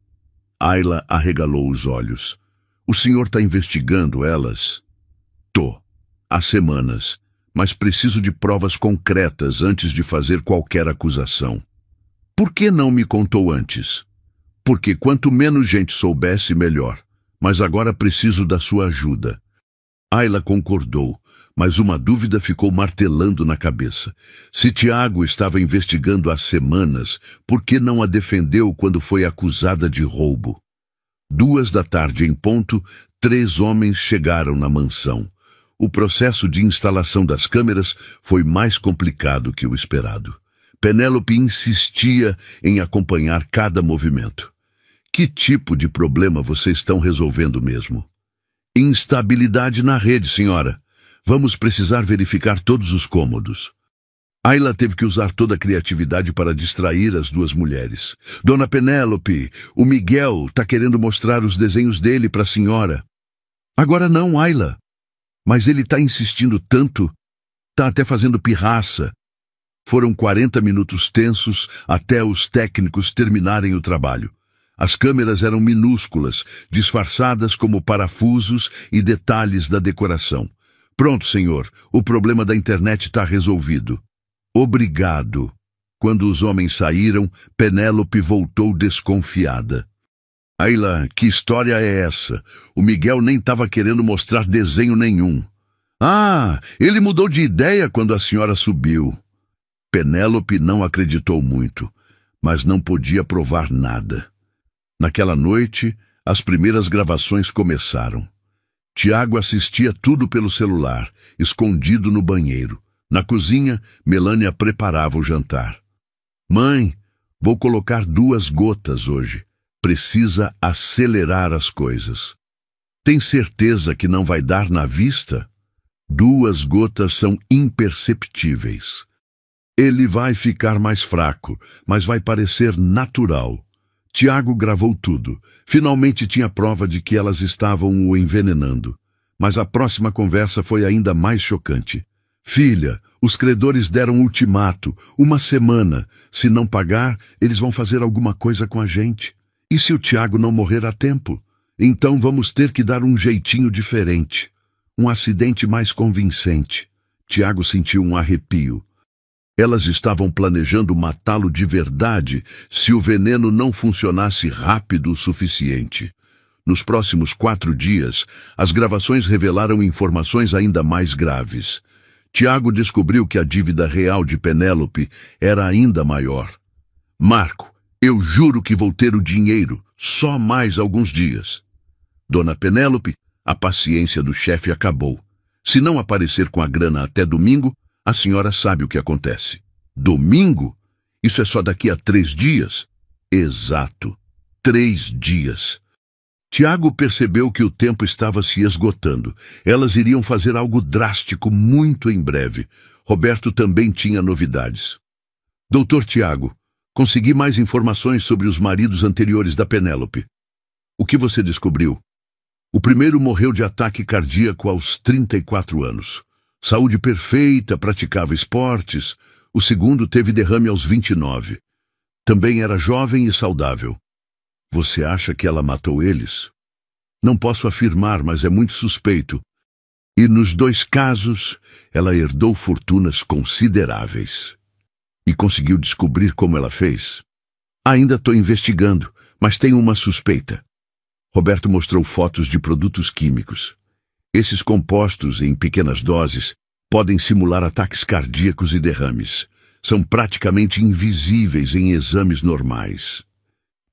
Ayla arregalou os olhos. O senhor está investigando elas? Tô. Há semanas. Mas preciso de provas concretas antes de fazer qualquer acusação. Por que não me contou antes? Porque quanto menos gente soubesse, melhor. Mas agora preciso da sua ajuda. Ayla concordou, mas uma dúvida ficou martelando na cabeça. Se Tiago estava investigando há semanas, por que não a defendeu quando foi acusada de roubo? 2 da tarde em ponto, 3 homens chegaram na mansão. O processo de instalação das câmeras foi mais complicado que o esperado. Penélope insistia em acompanhar cada movimento. Que tipo de problema vocês estão resolvendo mesmo? Instabilidade na rede, senhora. Vamos precisar verificar todos os cômodos. Ayla teve que usar toda a criatividade para distrair as duas mulheres. Dona Penélope, o Miguel está querendo mostrar os desenhos dele para a senhora. Agora não, Ayla. Mas ele está insistindo tanto. Está até fazendo pirraça. Foram 40 minutos tensos até os técnicos terminarem o trabalho. As câmeras eram minúsculas, disfarçadas como parafusos e detalhes da decoração. Pronto, senhor. O problema da internet está resolvido. Obrigado. Quando os homens saíram, Penélope voltou desconfiada. Ayla, que história é essa? O Miguel nem estava querendo mostrar desenho nenhum. Ah, ele mudou de ideia quando a senhora subiu. Penélope não acreditou muito, mas não podia provar nada. Naquela noite, as primeiras gravações começaram. Tiago assistia tudo pelo celular, escondido no banheiro. Na cozinha, Melânia preparava o jantar. Mãe, vou colocar 2 gotas hoje. Precisa acelerar as coisas. Tem certeza que não vai dar na vista? 2 gotas são imperceptíveis. Ele vai ficar mais fraco, mas vai parecer natural. Tiago gravou tudo. Finalmente tinha prova de que elas estavam o envenenando. Mas a próxima conversa foi ainda mais chocante. Filha, os credores deram ultimato, 1 semana. Se não pagar, eles vão fazer alguma coisa com a gente. E se o Tiago não morrer a tempo? Então vamos ter que dar um jeitinho diferente. Um acidente mais convincente. Tiago sentiu um arrepio. Elas estavam planejando matá-lo de verdade se o veneno não funcionasse rápido o suficiente. Nos próximos 4 dias, as gravações revelaram informações ainda mais graves. Tiago descobriu que a dívida real de Penélope era ainda maior. Marco, eu juro que vou ter o dinheiro, só mais alguns dias. Dona Penélope, a paciência do chefe acabou. Se não aparecer com a grana até domingo, a senhora sabe o que acontece. Domingo? Isso é só daqui a 3 dias? Exato, 3 dias. Tiago percebeu que o tempo estava se esgotando. Elas iriam fazer algo drástico muito em breve. Roberto também tinha novidades. Doutor Tiago, consegui mais informações sobre os maridos anteriores da Penélope. O que você descobriu? O primeiro morreu de ataque cardíaco aos 34 anos. Saúde perfeita, praticava esportes. O segundo teve derrame aos 29. Também era jovem e saudável. Você acha que ela matou eles? Não posso afirmar, mas é muito suspeito. E nos 2 casos, ela herdou fortunas consideráveis. E conseguiu descobrir como ela fez? Ainda estou investigando, mas tenho uma suspeita. Roberto mostrou fotos de produtos químicos. Esses compostos, em pequenas doses, podem simular ataques cardíacos e derrames. São praticamente invisíveis em exames normais.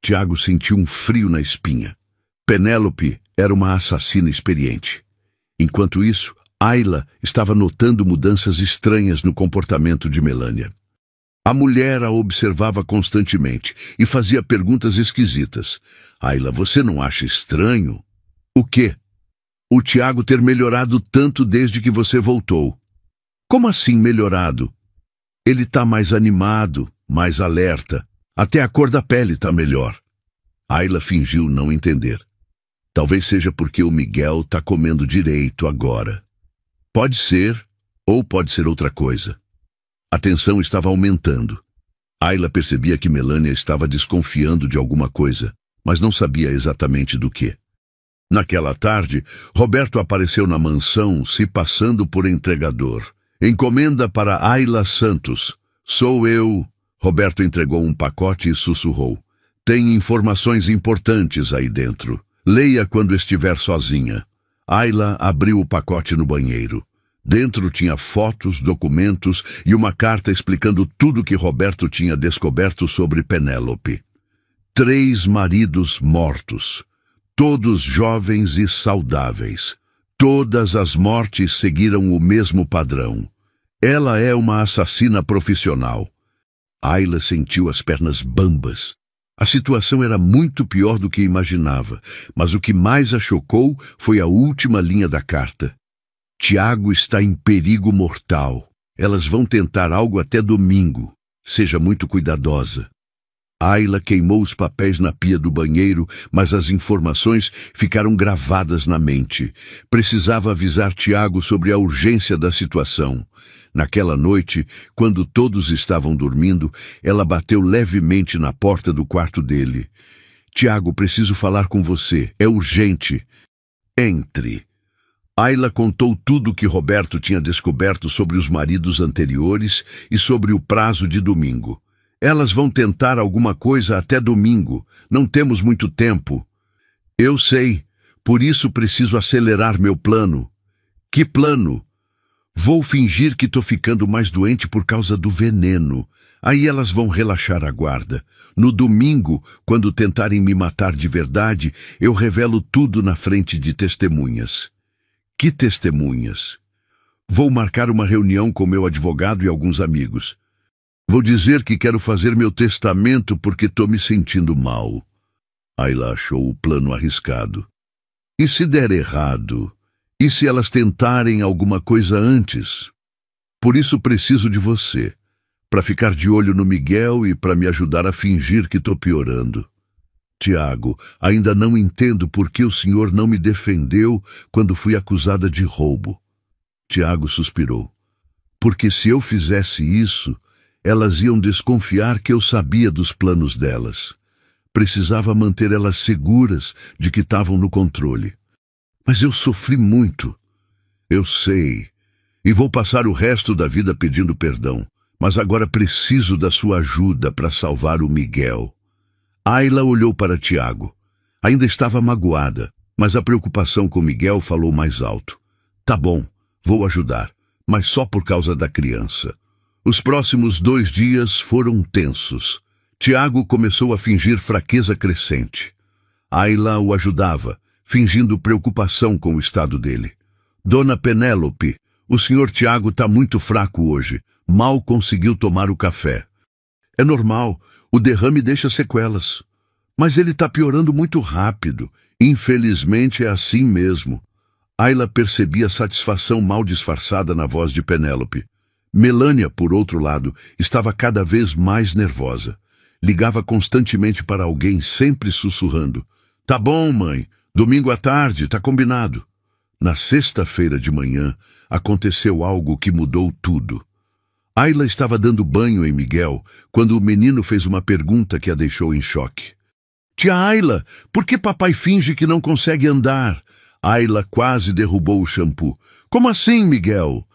Tiago sentiu um frio na espinha. Penélope era uma assassina experiente. Enquanto isso, Ayla estava notando mudanças estranhas no comportamento de Melânia. A mulher a observava constantemente e fazia perguntas esquisitas. Ayla, você não acha estranho? O quê? O Tiago ter melhorado tanto desde que você voltou. Como assim melhorado? Ele está mais animado, mais alerta. Até a cor da pele está melhor. Ayla fingiu não entender. Talvez seja porque o Miguel está comendo direito agora. Pode ser, ou pode ser outra coisa. A tensão estava aumentando. Ayla percebia que Melânia estava desconfiando de alguma coisa, mas não sabia exatamente do que. Naquela tarde, Roberto apareceu na mansão se passando por entregador. Encomenda para Ayla Santos. Sou eu. Roberto entregou um pacote e sussurrou. Tem informações importantes aí dentro. Leia quando estiver sozinha. Ayla abriu o pacote no banheiro. Dentro tinha fotos, documentos e uma carta explicando tudo que Roberto tinha descoberto sobre Penélope. 3 maridos mortos. Todos jovens e saudáveis. Todas as mortes seguiram o mesmo padrão. Ela é uma assassina profissional. Ayla sentiu as pernas bambas. A situação era muito pior do que imaginava, mas o que mais a chocou foi a última linha da carta. Tiago está em perigo mortal. Elas vão tentar algo até domingo. Seja muito cuidadosa. Ayla queimou os papéis na pia do banheiro, mas as informações ficaram gravadas na mente. Precisava avisar Tiago sobre a urgência da situação. Naquela noite, quando todos estavam dormindo, ela bateu levemente na porta do quarto dele. Tiago, preciso falar com você. É urgente. Entre. Ayla contou tudo o que Roberto tinha descoberto sobre os maridos anteriores e sobre o prazo de domingo. Elas vão tentar alguma coisa até domingo. Não temos muito tempo. Eu sei. Por isso preciso acelerar meu plano. Que plano? Vou fingir que tô ficando mais doente por causa do veneno. Aí elas vão relaxar a guarda. No domingo, quando tentarem me matar de verdade, eu revelo tudo na frente de testemunhas. Que testemunhas? Vou marcar uma reunião com meu advogado e alguns amigos. Vou dizer que quero fazer meu testamento porque tô me sentindo mal. Ayla achou o plano arriscado. E se der errado? E se elas tentarem alguma coisa antes? Por isso preciso de você, para ficar de olho no Miguel e para me ajudar a fingir que tô piorando. Tiago, ainda não entendo por que o senhor não me defendeu quando fui acusada de roubo. Tiago suspirou. Porque se eu fizesse isso, elas iam desconfiar que eu sabia dos planos delas. Precisava manter elas seguras de que estavam no controle. Mas eu sofri muito. Eu sei. E vou passar o resto da vida pedindo perdão. Mas agora preciso da sua ajuda para salvar o Miguel. Ayla olhou para Tiago. Ainda estava magoada, mas a preocupação com Miguel falou mais alto. Tá bom, vou ajudar, mas só por causa da criança. Os próximos 2 dias foram tensos. Tiago começou a fingir fraqueza crescente. Ayla o ajudava, fingindo preocupação com o estado dele. Dona Penélope, o senhor Tiago está muito fraco hoje. Mal conseguiu tomar o café. É normal, o derrame deixa sequelas. Mas ele está piorando muito rápido. Infelizmente é assim mesmo. Ayla percebia satisfação mal disfarçada na voz de Penélope. Melânia, por outro lado, estava cada vez mais nervosa. Ligava constantemente para alguém, sempre sussurrando. Tá bom, mãe. Domingo à tarde, tá combinado. Na sexta-feira de manhã, aconteceu algo que mudou tudo. Ayla estava dando banho em Miguel quando o menino fez uma pergunta que a deixou em choque. Tia Ayla, por que papai finge que não consegue andar? Ayla quase derrubou o shampoo. Como assim, Miguel?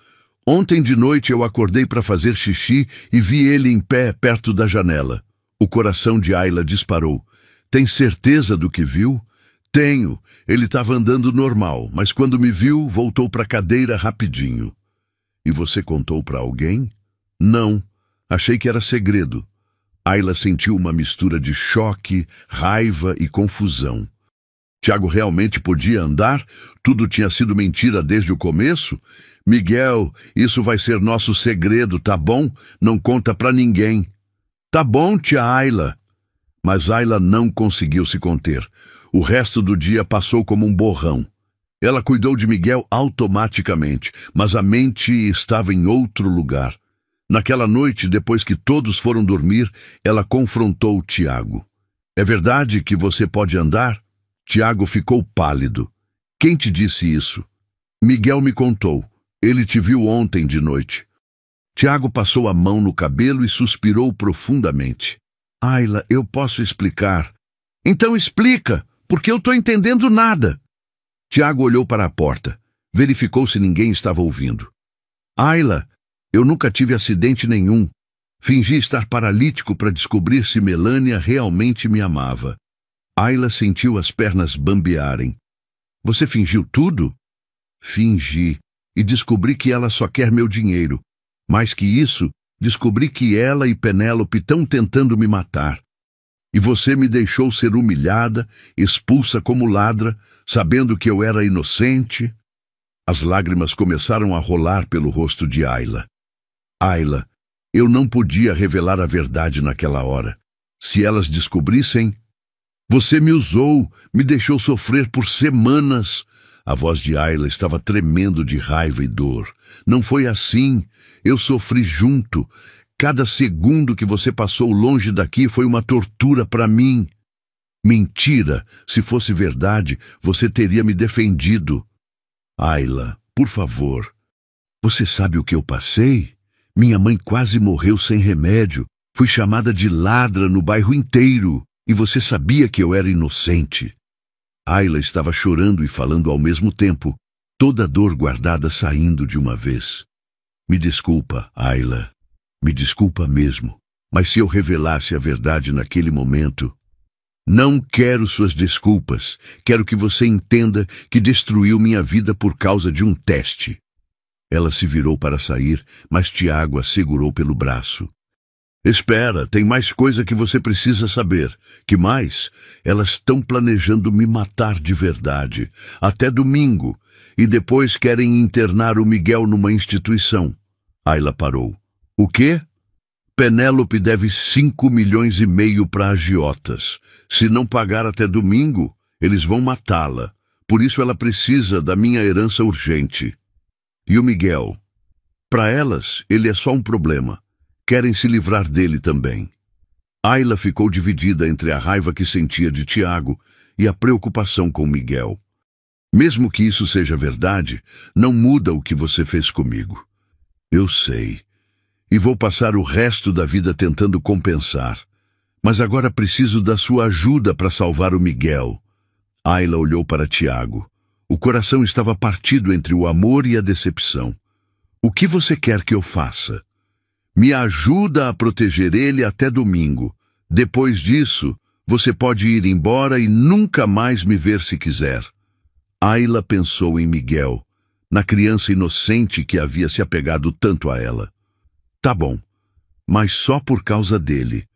Ontem de noite eu acordei para fazer xixi e vi ele em pé perto da janela. O coração de Ayla disparou. Tem certeza do que viu? Tenho. Ele estava andando normal, mas quando me viu, voltou para a cadeira rapidinho. E você contou para alguém? Não. Achei que era segredo. Ayla sentiu uma mistura de choque, raiva e confusão. Tiago realmente podia andar? Tudo tinha sido mentira desde o começo? Miguel, isso vai ser nosso segredo, tá bom? Não conta pra ninguém. Tá bom, tia Ayla. Mas Ayla não conseguiu se conter. O resto do dia passou como um borrão. Ela cuidou de Miguel automaticamente, mas a mente estava em outro lugar. Naquela noite, depois que todos foram dormir, ela confrontou Tiago. É verdade que você pode andar? Tiago ficou pálido. Quem te disse isso? Miguel me contou. Ele te viu ontem de noite. Tiago passou a mão no cabelo e suspirou profundamente. Ayla, eu posso explicar. Então explica, porque eu estou entendendo nada. Tiago olhou para a porta. Verificou se ninguém estava ouvindo. Ayla, eu nunca tive acidente nenhum. Fingi estar paralítico para descobrir se Melânia realmente me amava. Ayla sentiu as pernas bambearem. Você fingiu tudo? Fingi. E descobri que ela só quer meu dinheiro. Mais que isso, descobri que ela e Penélope estão tentando me matar. E você me deixou ser humilhada, expulsa como ladra, sabendo que eu era inocente. As lágrimas começaram a rolar pelo rosto de Ayla. Ayla, eu não podia revelar a verdade naquela hora. Se elas descobrissem... Você me usou, me deixou sofrer por semanas. A voz de Ayla estava tremendo de raiva e dor. Não foi assim. Eu sofri junto. Cada segundo que você passou longe daqui foi uma tortura para mim. Mentira! Se fosse verdade, você teria me defendido. Ayla, por favor. Você sabe o que eu passei? Minha mãe quase morreu sem remédio. Fui chamada de ladra no bairro inteiro. E você sabia que eu era inocente. Ayla estava chorando e falando ao mesmo tempo, toda a dor guardada saindo de uma vez. Me desculpa, Ayla. Me desculpa mesmo. Mas se eu revelasse a verdade naquele momento... Não quero suas desculpas. Quero que você entenda que destruiu minha vida por causa de um teste. Ela se virou para sair, mas Tiago a segurou pelo braço. Espera, tem mais coisa que você precisa saber. Que mais? Elas estão planejando me matar de verdade. Até domingo. E depois querem internar o Miguel numa instituição. Ayla parou. O quê? Penélope deve 5,5 milhões para agiotas. Se não pagar até domingo, eles vão matá-la. Por isso ela precisa da minha herança urgente. E o Miguel? Para elas, ele é só um problema. Querem se livrar dele também. Ayla ficou dividida entre a raiva que sentia de Tiago e a preocupação com Miguel. Mesmo que isso seja verdade, não muda o que você fez comigo. Eu sei. E vou passar o resto da vida tentando compensar. Mas agora preciso da sua ajuda para salvar o Miguel. Ayla olhou para Tiago. O coração estava partido entre o amor e a decepção. O que você quer que eu faça? Me ajuda a proteger ele até domingo. Depois disso, você pode ir embora e nunca mais me ver se quiser. Ayla pensou em Miguel, na criança inocente que havia se apegado tanto a ela. Tá bom, mas só por causa dele.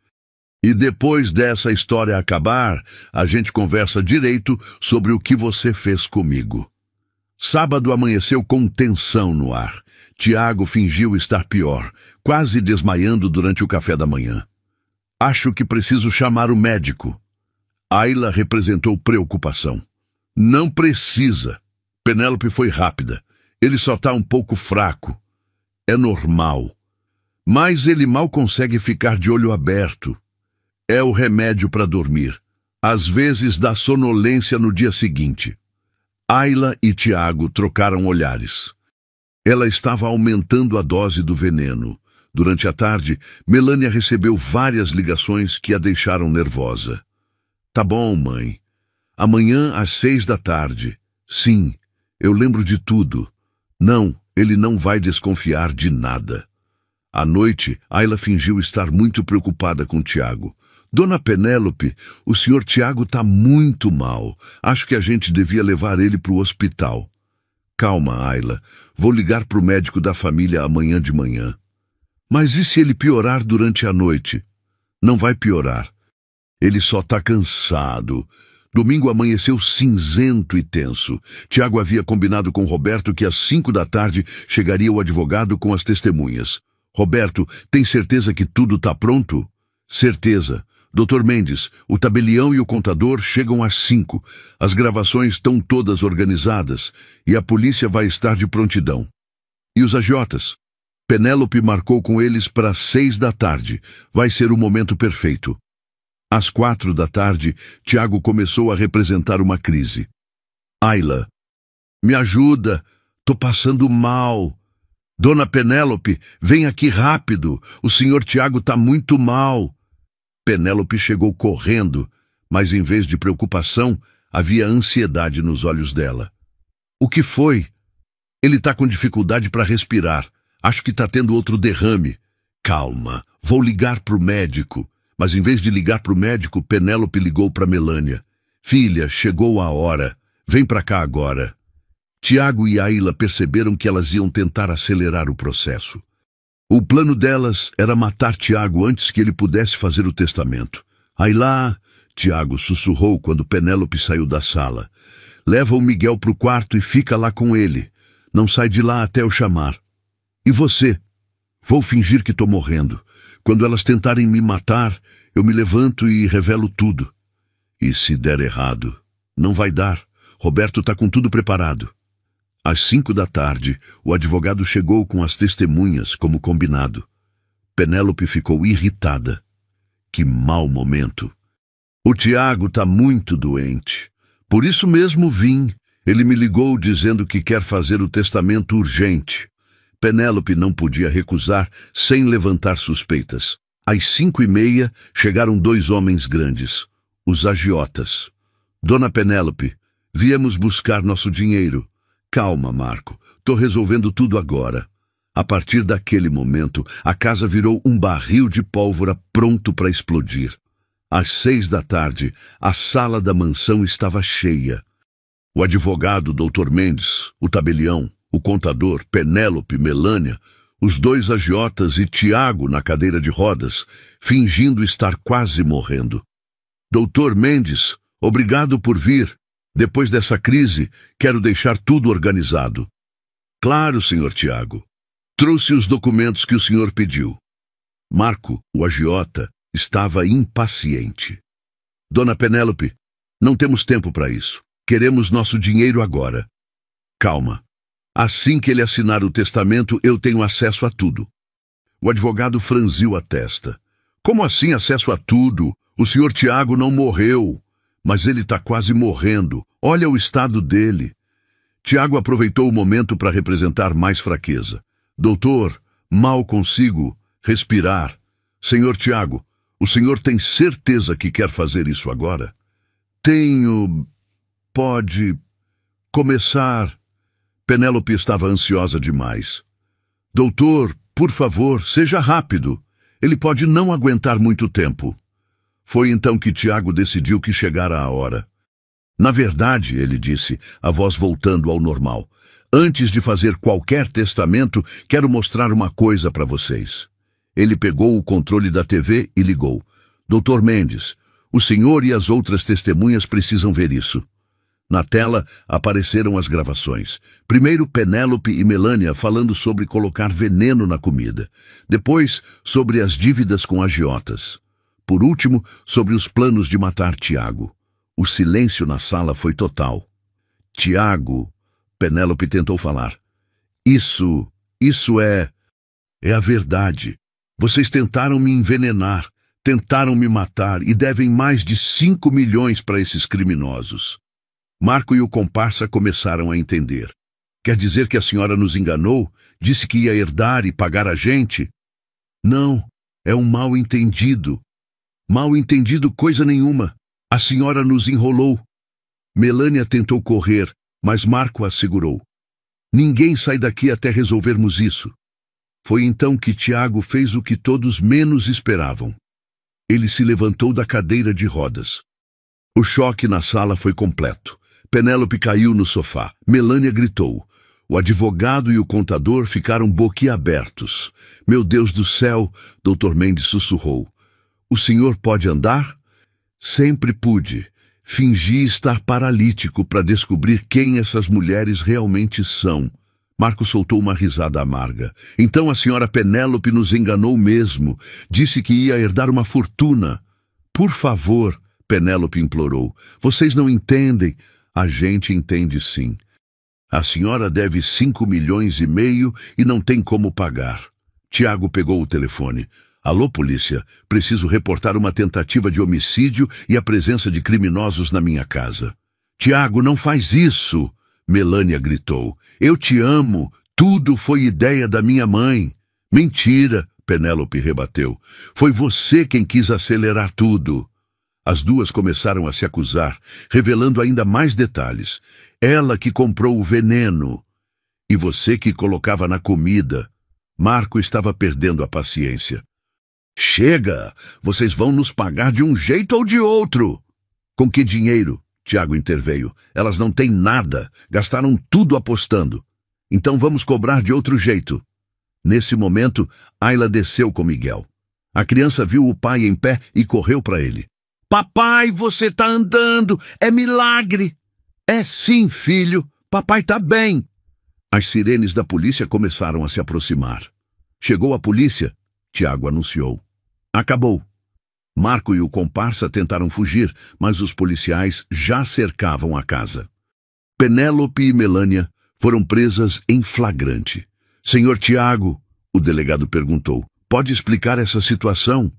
E depois dessa história acabar, a gente conversa direito sobre o que você fez comigo. Sábado amanheceu com tensão no ar. Tiago fingiu estar pior, quase desmaiando durante o café da manhã. Acho que preciso chamar o médico. Ayla representou preocupação. Não precisa. Penélope foi rápida. Ele só está um pouco fraco. É normal. Mas ele mal consegue ficar de olho aberto. É o remédio para dormir. Às vezes dá sonolência no dia seguinte. Ayla e Tiago trocaram olhares. Ela estava aumentando a dose do veneno. Durante a tarde, Melânia recebeu várias ligações que a deixaram nervosa. Tá bom, mãe. Amanhã às 6 da tarde. Sim, eu lembro de tudo. Não, ele não vai desconfiar de nada. À noite, Ayla fingiu estar muito preocupada com Tiago. Dona Penélope, o senhor Tiago está muito mal. Acho que a gente devia levar ele para o hospital. Calma, Ayla. Vou ligar para o médico da família amanhã de manhã. Mas e se ele piorar durante a noite? Não vai piorar. Ele só está cansado. Domingo amanheceu cinzento e tenso. Tiago havia combinado com Roberto que às 5 da tarde chegaria o advogado com as testemunhas. Roberto, tem certeza que tudo está pronto? Certeza. Dr. Mendes, o tabelião e o contador chegam às 5. As gravações estão todas organizadas e a polícia vai estar de prontidão. E os agiotas? Penélope marcou com eles para as 6 da tarde. Vai ser o momento perfeito. Às 4 da tarde, Tiago começou a representar uma crise. Ayla, me ajuda. Tô passando mal. Dona Penélope, vem aqui rápido. O senhor Tiago está muito mal. Penélope chegou correndo, mas em vez de preocupação, havia ansiedade nos olhos dela. O que foi? Ele está com dificuldade para respirar. Acho que está tendo outro derrame. Calma, vou ligar para o médico. Mas em vez de ligar para o médico, Penélope ligou para Melânia. Filha, chegou a hora. Vem para cá agora. Tiago e Ayla perceberam que elas iam tentar acelerar o processo. O plano delas era matar Tiago antes que ele pudesse fazer o testamento. Ayla, Tiago sussurrou quando Penélope saiu da sala. Leva o Miguel para o quarto e fica lá com ele. Não sai de lá até eu chamar. E você? Vou fingir que estou morrendo. Quando elas tentarem me matar, eu me levanto e revelo tudo. E se der errado? Não vai dar. Roberto está com tudo preparado. Às 5 da tarde, o advogado chegou com as testemunhas, como combinado. Penélope ficou irritada. Que mau momento. O Tiago está muito doente. Por isso mesmo vim. Ele me ligou dizendo que quer fazer o testamento urgente. Penélope não podia recusar sem levantar suspeitas. Às 5h30, chegaram 2 homens grandes, os agiotas. Dona Penélope, viemos buscar nosso dinheiro. Calma, Marco, tô resolvendo tudo agora. A partir daquele momento, a casa virou um barril de pólvora pronto para explodir. Às 6 da tarde, a sala da mansão estava cheia. O advogado, Dr. Mendes, o tabelião, o contador, Penélope, Melânia, os 2 agiotas e Tiago na cadeira de rodas, fingindo estar quase morrendo. Dr. Mendes, obrigado por vir. Depois dessa crise, quero deixar tudo organizado. Claro, Sr. Tiago. Trouxe os documentos que o senhor pediu. Marco, o agiota, estava impaciente. Dona Penélope, não temos tempo para isso. Queremos nosso dinheiro agora. Calma. Assim que ele assinar o testamento, eu tenho acesso a tudo. O advogado franziu a testa. Como assim acesso a tudo? O senhor Tiago não morreu. Mas ele está quase morrendo. Olha o estado dele. Tiago aproveitou o momento para representar mais fraqueza. Doutor, mal consigo respirar. Senhor Tiago, o senhor tem certeza que quer fazer isso agora? Tenho... Pode... começar... Penélope estava ansiosa demais. Doutor, por favor, seja rápido. Ele pode não aguentar muito tempo. Foi então que Tiago decidiu que chegara a hora. Na verdade, ele disse, a voz voltando ao normal, antes de fazer qualquer testamento, quero mostrar uma coisa para vocês. Ele pegou o controle da TV e ligou. Dr. Mendes, o senhor e as outras testemunhas precisam ver isso. Na tela apareceram as gravações. Primeiro Penélope e Melânia falando sobre colocar veneno na comida. Depois, sobre as dívidas com agiotas. Por último, sobre os planos de matar Tiago. O silêncio na sala foi total. Tiago, Penélope tentou falar. Isso é a verdade. Vocês tentaram me envenenar, tentaram me matar e devem mais de 5 milhões para esses criminosos. Marco e o comparsa começaram a entender. Quer dizer que a senhora nos enganou? Disse que ia herdar e pagar a gente? Não, é um mal-entendido. Mal-entendido coisa nenhuma. A senhora nos enrolou. Melânia tentou correr, mas Marco a segurou. Ninguém sai daqui até resolvermos isso. Foi então que Tiago fez o que todos menos esperavam. Ele se levantou da cadeira de rodas. O choque na sala foi completo. Penélope caiu no sofá. Melânia gritou. O advogado e o contador ficaram boquiabertos. Meu Deus do céu, Dr. Mendes sussurrou. O senhor pode andar? Sempre pude. Fingi estar paralítico para descobrir quem essas mulheres realmente são. Marco soltou uma risada amarga. Então a senhora Penélope nos enganou mesmo. Disse que ia herdar uma fortuna. Por favor, Penélope implorou. Vocês não entendem. A gente entende sim. A senhora deve 5,5 milhões e não tem como pagar. Tiago pegou o telefone. Alô, polícia, preciso reportar uma tentativa de homicídio e a presença de criminosos na minha casa. Tiago, não faz isso! Melânia gritou. Eu te amo, tudo foi ideia da minha mãe. Mentira, Penélope rebateu. Foi você quem quis acelerar tudo. As duas começaram a se acusar, revelando ainda mais detalhes. Ela que comprou o veneno. E você que colocava na comida. Marco estava perdendo a paciência. Chega! Vocês vão nos pagar de um jeito ou de outro! Com que dinheiro? Tiago interveio. Elas não têm nada. Gastaram tudo apostando. Então vamos cobrar de outro jeito. Nesse momento, Ayla desceu com Miguel. A criança viu o pai em pé e correu para ele. Papai, você tá andando! É milagre! É sim, filho. Papai tá bem. As sirenes da polícia começaram a se aproximar. Chegou a polícia, Tiago anunciou. Acabou. Marco e o comparsa tentaram fugir, mas os policiais já cercavam a casa. Penélope e Melânia foram presas em flagrante. Senhor Tiago, o delegado perguntou, pode explicar essa situação?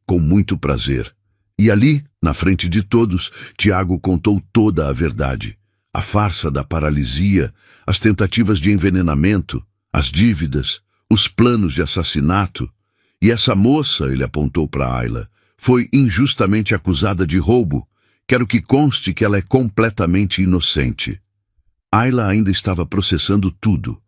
Com muito prazer. E ali, na frente de todos, Tiago contou toda a verdade. A farsa da paralisia, as tentativas de envenenamento, as dívidas, os planos de assassinato. E essa moça, ele apontou para Ayla, foi injustamente acusada de roubo. Quero que conste que ela é completamente inocente. Ayla ainda estava processando tudo.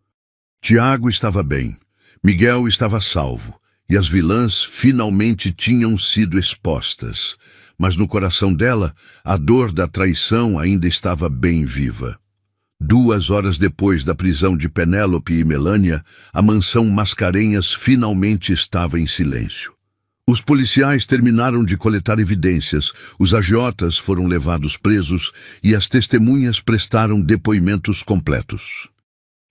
Tiago estava bem, Miguel estava salvo, e as vilãs finalmente tinham sido expostas. Mas no coração dela, a dor da traição ainda estava bem viva. 2 horas depois da prisão de Penélope e Melânia, a mansão Mascarenhas finalmente estava em silêncio. Os policiais terminaram de coletar evidências, os agiotas foram levados presos e as testemunhas prestaram depoimentos completos.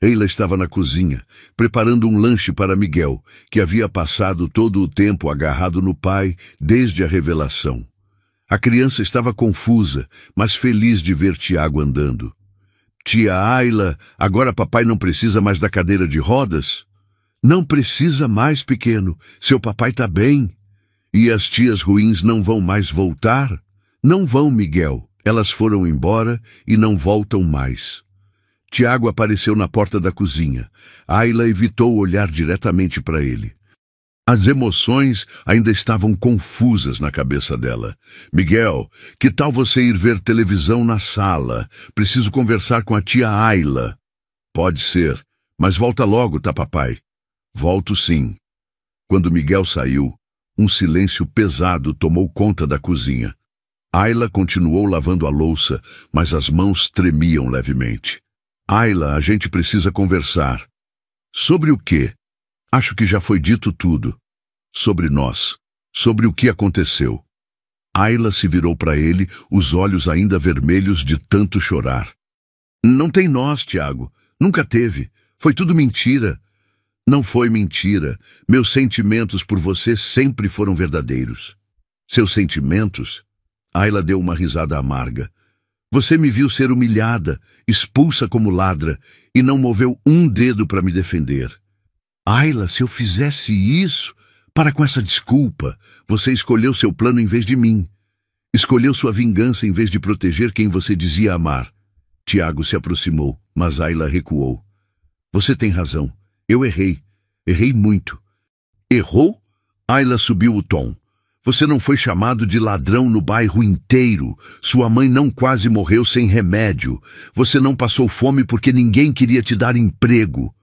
Ayla estava na cozinha, preparando um lanche para Miguel, que havia passado todo o tempo agarrado no pai desde a revelação. A criança estava confusa, mas feliz de ver Tiago andando. Tia Ayla, agora papai não precisa mais da cadeira de rodas? Não precisa mais, pequeno. Seu papai está bem. E as tias ruins não vão mais voltar? Não vão, Miguel. Elas foram embora e não voltam mais. Tiago apareceu na porta da cozinha. Ayla evitou olhar diretamente para ele. As emoções ainda estavam confusas na cabeça dela. Miguel, que tal você ir ver televisão na sala? Preciso conversar com a tia Ayla. Pode ser, mas volta logo, tá, papai? Volto sim. Quando Miguel saiu, um silêncio pesado tomou conta da cozinha. Ayla continuou lavando a louça, mas as mãos tremiam levemente. Ayla, a gente precisa conversar. Sobre o quê? Acho que já foi dito tudo. Sobre nós. Sobre o que aconteceu. Ayla se virou para ele, os olhos ainda vermelhos de tanto chorar. Não tem nós, Tiago. Nunca teve. Foi tudo mentira. Não foi mentira. Meus sentimentos por você sempre foram verdadeiros. Seus sentimentos? Ayla deu uma risada amarga. Você me viu ser humilhada, expulsa como ladra, e não moveu um dedo para me defender. Ayla, se eu fizesse isso, para com essa desculpa. Você escolheu seu plano em vez de mim. Escolheu sua vingança em vez de proteger quem você dizia amar. Tiago se aproximou, mas Ayla recuou. Você tem razão. Eu errei. Errei muito. Errou? Ayla subiu o tom. Você não foi chamado de ladrão no bairro inteiro. Sua mãe não quase morreu sem remédio. Você não passou fome porque ninguém queria te dar emprego.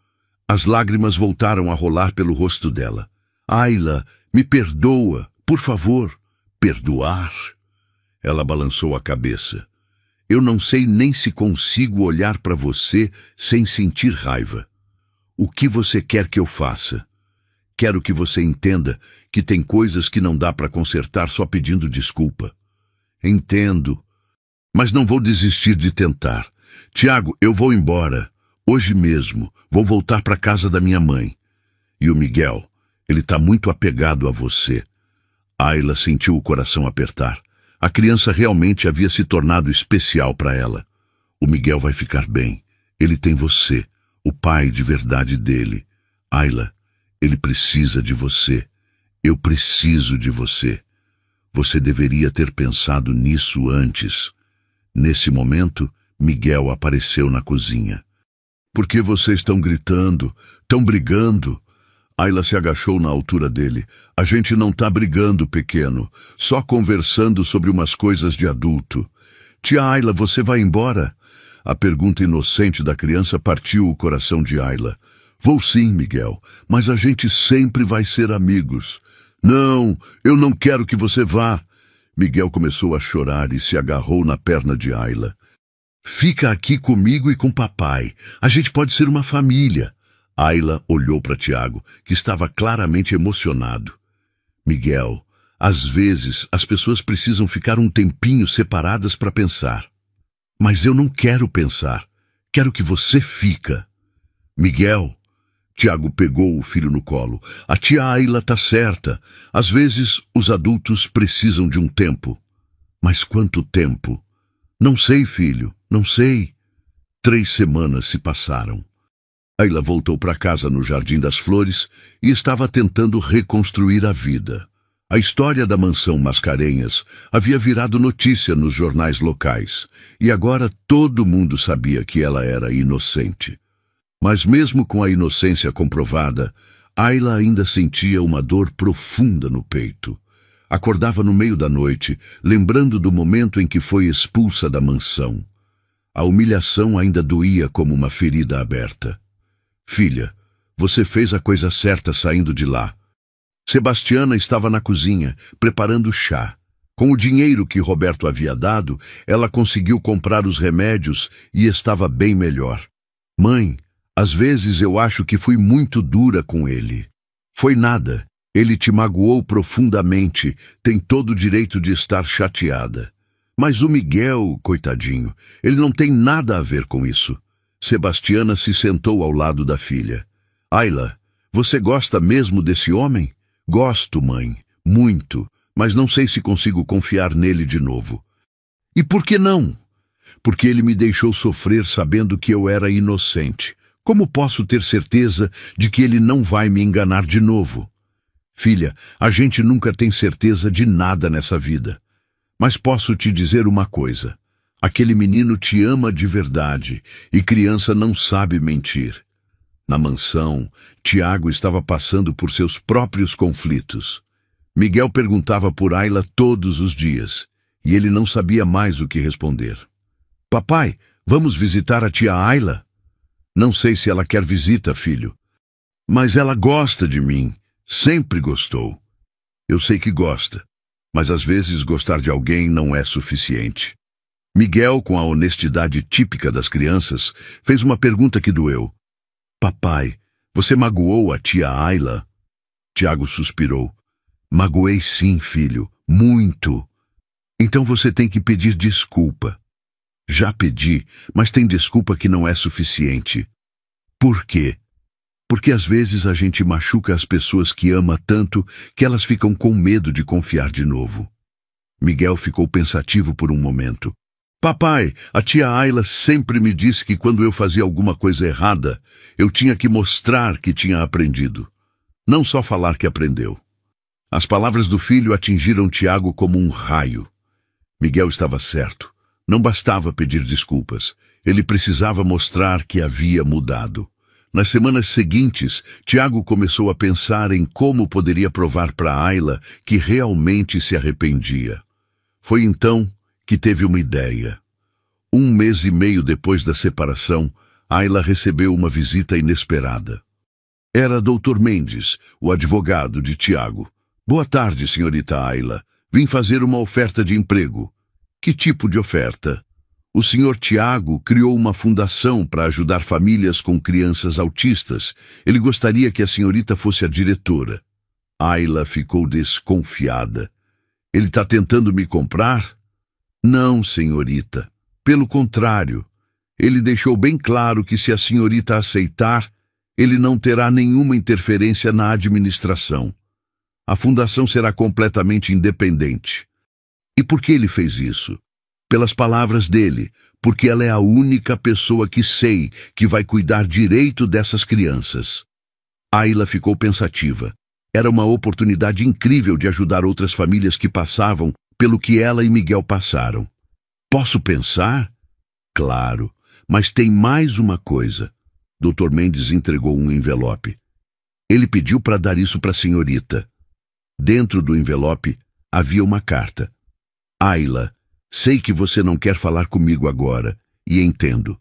As lágrimas voltaram a rolar pelo rosto dela. Ayla, me perdoa, por favor. Perdoar? Ela balançou a cabeça. Eu não sei nem se consigo olhar para você sem sentir raiva. O que você quer que eu faça? Quero que você entenda que tem coisas que não dá para consertar só pedindo desculpa. Entendo, mas não vou desistir de tentar. Tiago, eu vou embora. Hoje mesmo. Vou voltar para casa da minha mãe. E o Miguel, ele está muito apegado a você. Ayla sentiu o coração apertar. A criança realmente havia se tornado especial para ela. O Miguel vai ficar bem. Ele tem você, o pai de verdade dele. Ayla, ele precisa de você. Eu preciso de você. Você deveria ter pensado nisso antes. Nesse momento, Miguel apareceu na cozinha. Por que vocês estão gritando? Estão brigando? Ayla se agachou na altura dele. A gente não está brigando, pequeno. Só conversando sobre umas coisas de adulto. Tia Ayla, você vai embora? A pergunta inocente da criança partiu o coração de Ayla. Vou sim, Miguel, mas a gente sempre vai ser amigos. Não, eu não quero que você vá. Miguel começou a chorar e se agarrou na perna de Ayla. Fica aqui comigo e com papai. A gente pode ser uma família. Ayla olhou para Tiago, que estava claramente emocionado. Miguel, às vezes as pessoas precisam ficar um tempinho separadas para pensar. Mas eu não quero pensar. Quero que você fica. Miguel... Tiago pegou o filho no colo. A tia Ayla está certa. Às vezes, os adultos precisam de um tempo. Mas quanto tempo? Não sei, filho, não sei. 3 semanas se passaram. Ayla voltou para casa no Jardim das Flores e estava tentando reconstruir a vida. A história da mansão Mascarenhas havia virado notícia nos jornais locais, e agora todo mundo sabia que ela era inocente. Mas mesmo com a inocência comprovada, Ayla ainda sentia uma dor profunda no peito. Acordava no meio da noite, lembrando do momento em que foi expulsa da mansão. A humilhação ainda doía como uma ferida aberta. Filha, você fez a coisa certa saindo de lá. Sebastiana estava na cozinha, preparando chá. Com o dinheiro que Roberto havia dado, ela conseguiu comprar os remédios e estava bem melhor. Mãe, às vezes eu acho que fui muito dura com ele. Foi nada. Ele te magoou profundamente, tem todo o direito de estar chateada. Mas o Miguel, coitadinho, ele não tem nada a ver com isso. Sebastiana se sentou ao lado da filha. Ayla, você gosta mesmo desse homem? Gosto, mãe, muito, mas não sei se consigo confiar nele de novo. E por que não? Porque ele me deixou sofrer sabendo que eu era inocente. Como posso ter certeza de que ele não vai me enganar de novo? Filha, a gente nunca tem certeza de nada nessa vida. Mas posso te dizer uma coisa. Aquele menino te ama de verdade, e criança não sabe mentir. Na mansão, Tiago estava passando por seus próprios conflitos. Miguel perguntava por Ayla todos os dias, e ele não sabia mais o que responder. Papai, vamos visitar a tia Ayla? Não sei se ela quer visita, filho. Mas ela gosta de mim, sempre gostou. Eu sei que gosta, mas às vezes gostar de alguém não é suficiente. Miguel, com a honestidade típica das crianças, fez uma pergunta que doeu. Papai, você magoou a tia Ayla? Tiago suspirou. Magoei sim, filho, muito. Então você tem que pedir desculpa. Já pedi, mas tem desculpa que não é suficiente. Por quê? Porque às vezes a gente machuca as pessoas que ama tanto que elas ficam com medo de confiar de novo. Miguel ficou pensativo por um momento. Papai, a tia Ayla sempre me disse que quando eu fazia alguma coisa errada, eu tinha que mostrar que tinha aprendido. Não só falar que aprendeu. As palavras do filho atingiram Tiago como um raio. Miguel estava certo. Não bastava pedir desculpas. Ele precisava mostrar que havia mudado. Nas semanas seguintes, Tiago começou a pensar em como poderia provar para Ayla que realmente se arrependia. Foi então que teve uma ideia. 1 mês e meio depois da separação, Ayla recebeu uma visita inesperada. Era Dr. Mendes, o advogado de Tiago. Boa tarde, senhorita Ayla. Vim fazer uma oferta de emprego. Que tipo de oferta? O senhor Tiago criou uma fundação para ajudar famílias com crianças autistas. Ele gostaria que a senhorita fosse a diretora. Ayla ficou desconfiada. Ele está tentando me comprar? Não, senhorita. Pelo contrário, ele deixou bem claro que se a senhorita aceitar, ele não terá nenhuma interferência na administração. A fundação será completamente independente. E por que ele fez isso? Pelas palavras dele, porque ela é a única pessoa que sei que vai cuidar direito dessas crianças. Ayla ficou pensativa. Era uma oportunidade incrível de ajudar outras famílias que passavam pelo que ela e Miguel passaram. Posso pensar? Claro, mas tem mais uma coisa. Dr. Mendes entregou um envelope. Ele pediu para dar isso para a senhorita. Dentro do envelope havia uma carta. Ayla, sei que você não quer falar comigo agora, e entendo.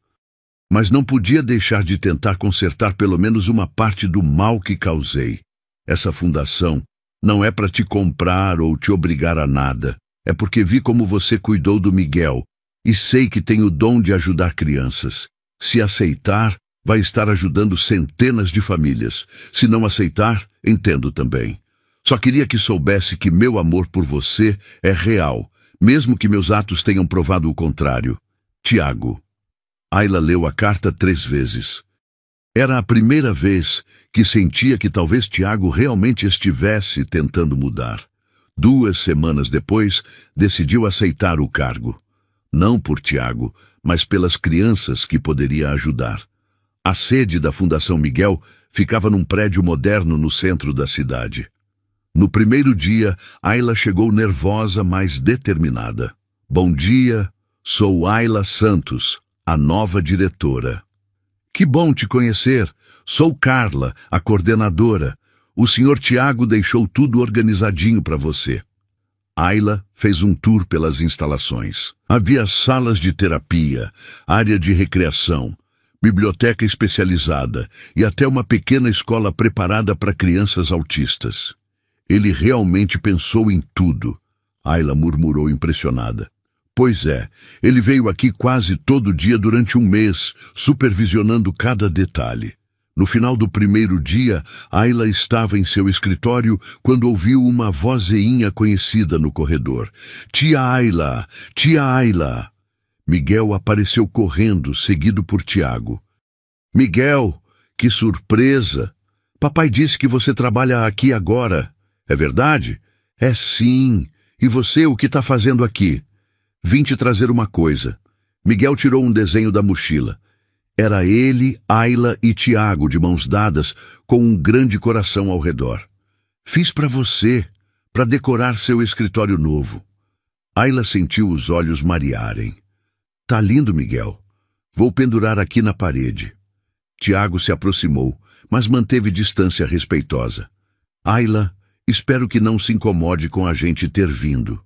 Mas não podia deixar de tentar consertar pelo menos uma parte do mal que causei. Essa fundação não é para te comprar ou te obrigar a nada. É porque vi como você cuidou do Miguel e sei que tem o dom de ajudar crianças. Se aceitar, vai estar ajudando centenas de famílias. Se não aceitar, entendo também. Só queria que soubesse que meu amor por você é real, mesmo que meus atos tenham provado o contrário. Tiago. Ayla leu a carta 3 vezes. Era a primeira vez que sentia que talvez Tiago realmente estivesse tentando mudar. 2 semanas depois, decidiu aceitar o cargo. não por Tiago, mas pelas crianças que poderia ajudar. A sede da Fundação Miguel ficava num prédio moderno no centro da cidade. No primeiro dia, Ayla chegou nervosa, mas determinada. Bom dia, sou Ayla Santos, a nova diretora. Que bom te conhecer. Sou Carla, a coordenadora. O senhor Tiago deixou tudo organizadinho para você. Ayla fez um tour pelas instalações. Havia salas de terapia, área de recreação, biblioteca especializada e até uma pequena escola preparada para crianças autistas. Ele realmente pensou em tudo, Ayla murmurou impressionada. Pois é, ele veio aqui quase todo dia durante um mês, supervisionando cada detalhe. No final do primeiro dia, Ayla estava em seu escritório quando ouviu uma vozeinha conhecida no corredor. Tia Ayla! Tia Ayla! Miguel apareceu correndo, seguido por Tiago. Miguel, que surpresa! Papai disse que você trabalha aqui agora. É verdade? É sim. E você, o que está fazendo aqui? Vim te trazer uma coisa. Miguel tirou um desenho da mochila. Era ele, Ayla e Tiago de mãos dadas, com um grande coração ao redor. Fiz para você, para decorar seu escritório novo. Ayla sentiu os olhos marearem. Tá lindo, Miguel. Vou pendurar aqui na parede. Tiago se aproximou, mas manteve distância respeitosa. Ayla, espero que não se incomode com a gente ter vindo.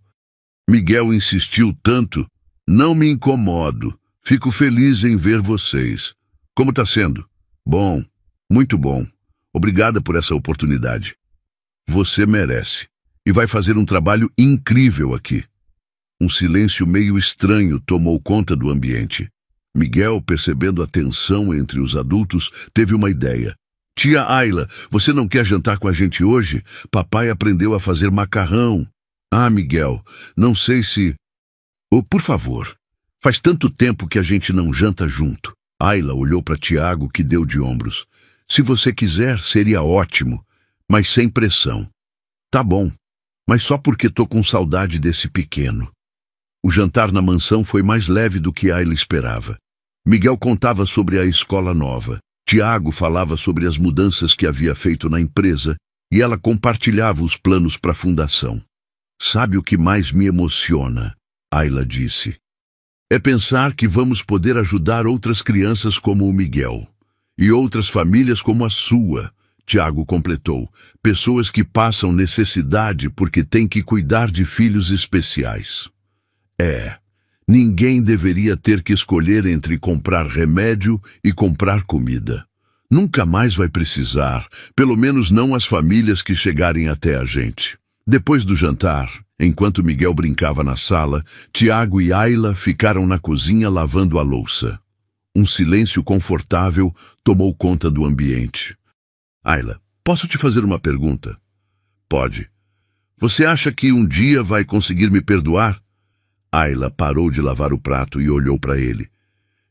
Miguel insistiu tanto. Não me incomodo. Fico feliz em ver vocês. Como está sendo? Bom, muito bom. Obrigada por essa oportunidade. Você merece. E vai fazer um trabalho incrível aqui. Um silêncio meio estranho tomou conta do ambiente. Miguel, percebendo a tensão entre os adultos, teve uma ideia. Tia Ayla, você não quer jantar com a gente hoje? Papai aprendeu a fazer macarrão. Ah, Miguel, não sei se... Oh, por favor. Faz tanto tempo que a gente não janta junto. Ayla olhou para Tiago, que deu de ombros. Se você quiser, seria ótimo, mas sem pressão. Tá bom, mas só porque tô com saudade desse pequeno. O jantar na mansão foi mais leve do que Ayla esperava. Miguel contava sobre a escola nova. Tiago falava sobre as mudanças que havia feito na empresa e ela compartilhava os planos para a fundação. Sabe o que mais me emociona? Ayla disse. É pensar que vamos poder ajudar outras crianças como o Miguel. E outras famílias como a sua, Tiago completou. Pessoas que passam necessidade porque têm que cuidar de filhos especiais. Ninguém deveria ter que escolher entre comprar remédio e comprar comida. Nunca mais vai precisar, pelo menos não as famílias que chegarem até a gente. Depois do jantar, enquanto Miguel brincava na sala, Tiago e Ayla ficaram na cozinha lavando a louça. Um silêncio confortável tomou conta do ambiente. Ayla, posso te fazer uma pergunta? Pode. Você acha que um dia vai conseguir me perdoar? Ayla parou de lavar o prato e olhou para ele.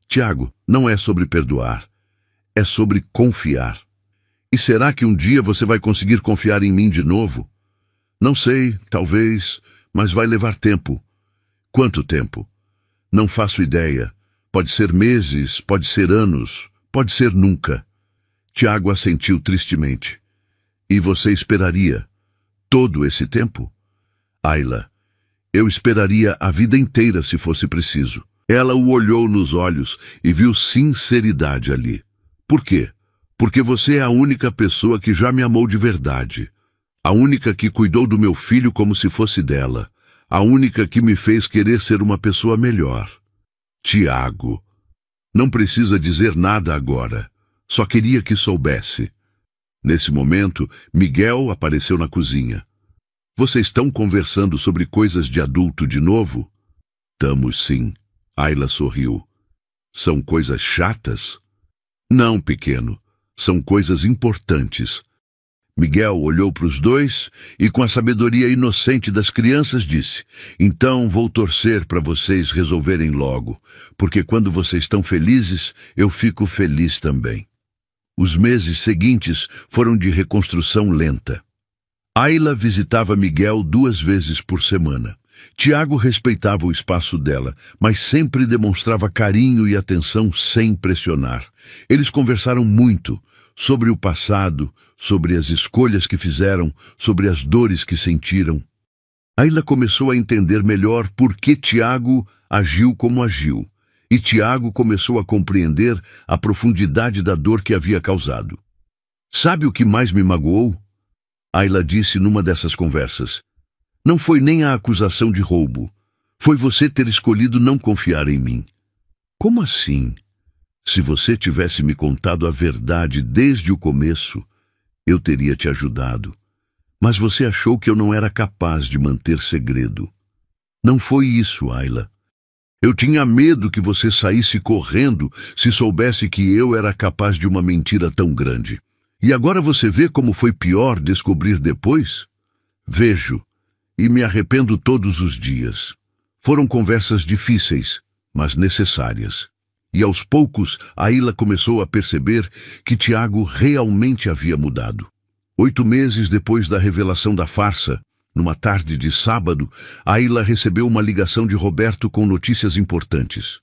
Tiago, não é sobre perdoar. É sobre confiar. E será que um dia você vai conseguir confiar em mim de novo? Não sei, talvez, mas vai levar tempo. Quanto tempo? Não faço ideia. Pode ser meses, pode ser anos, pode ser nunca. Tiago assentiu tristemente. E você esperaria todo esse tempo? Ayla, eu esperaria a vida inteira se fosse preciso. Ela o olhou nos olhos e viu sinceridade ali. Por quê? Porque você é a única pessoa que já me amou de verdade. A única que cuidou do meu filho como se fosse dela. A única que me fez querer ser uma pessoa melhor. Tiago, não precisa dizer nada agora. Só queria que soubesse. Nesse momento, Miguel apareceu na cozinha. Vocês estão conversando sobre coisas de adulto de novo? Tamos sim. Ayla sorriu. São coisas chatas? Não, pequeno. São coisas importantes. Miguel olhou para os dois e, com a sabedoria inocente das crianças, disse: então vou torcer para vocês resolverem logo, porque quando vocês estão felizes, eu fico feliz também. Os meses seguintes foram de reconstrução lenta. Ayla visitava Miguel 2 vezes por semana. Tiago respeitava o espaço dela, mas sempre demonstrava carinho e atenção sem pressionar. Eles conversaram muito sobre o passado, sobre as escolhas que fizeram, sobre as dores que sentiram. Ayla começou a entender melhor por que Tiago agiu como agiu, e Tiago começou a compreender a profundidade da dor que havia causado. Sabe o que mais me magoou? Ayla disse numa dessas conversas. Não foi nem a acusação de roubo. Foi você ter escolhido não confiar em mim. Como assim? Se você tivesse me contado a verdade desde o começo, eu teria te ajudado. Mas você achou que eu não era capaz de manter segredo. Não foi isso, Ayla. Eu tinha medo que você saísse correndo se soubesse que eu era capaz de uma mentira tão grande. E agora você vê como foi pior descobrir depois? Vejo, e me arrependo todos os dias. Foram conversas difíceis, mas necessárias. E aos poucos, Ayla começou a perceber que Tiago realmente havia mudado. 8 meses depois da revelação da farsa, numa tarde de sábado, Ayla recebeu uma ligação de Roberto com notícias importantes.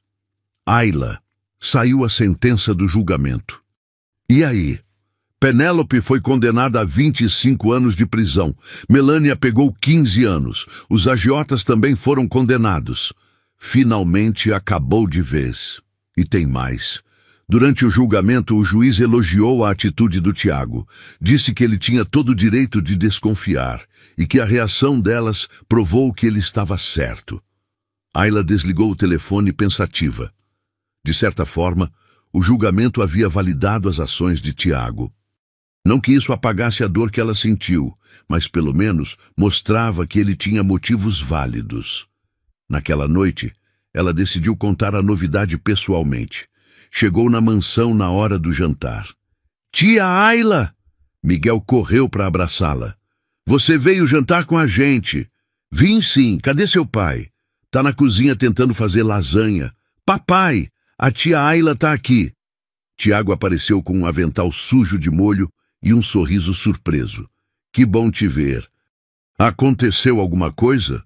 Ayla, saiu a sentença do julgamento. E aí? Penélope foi condenada a 25 anos de prisão. Melânia pegou 15 anos. Os agiotas também foram condenados. Finalmente acabou de vez. E tem mais. Durante o julgamento, o juiz elogiou a atitude do Tiago. Disse que ele tinha todo o direito de desconfiar e que a reação delas provou que ele estava certo. Ayla desligou o telefone pensativa. De certa forma, o julgamento havia validado as ações de Tiago. Não que isso apagasse a dor que ela sentiu, mas pelo menos mostrava que ele tinha motivos válidos. Naquela noite, ela decidiu contar a novidade pessoalmente. Chegou na mansão na hora do jantar. Tia Ayla! Miguel correu para abraçá-la. Você veio jantar com a gente. Vim sim, cadê seu pai? Tá na cozinha tentando fazer lasanha. Papai, a tia Ayla tá aqui. Tiago apareceu com um avental sujo de molho e um sorriso surpreso. Que bom te ver. Aconteceu alguma coisa?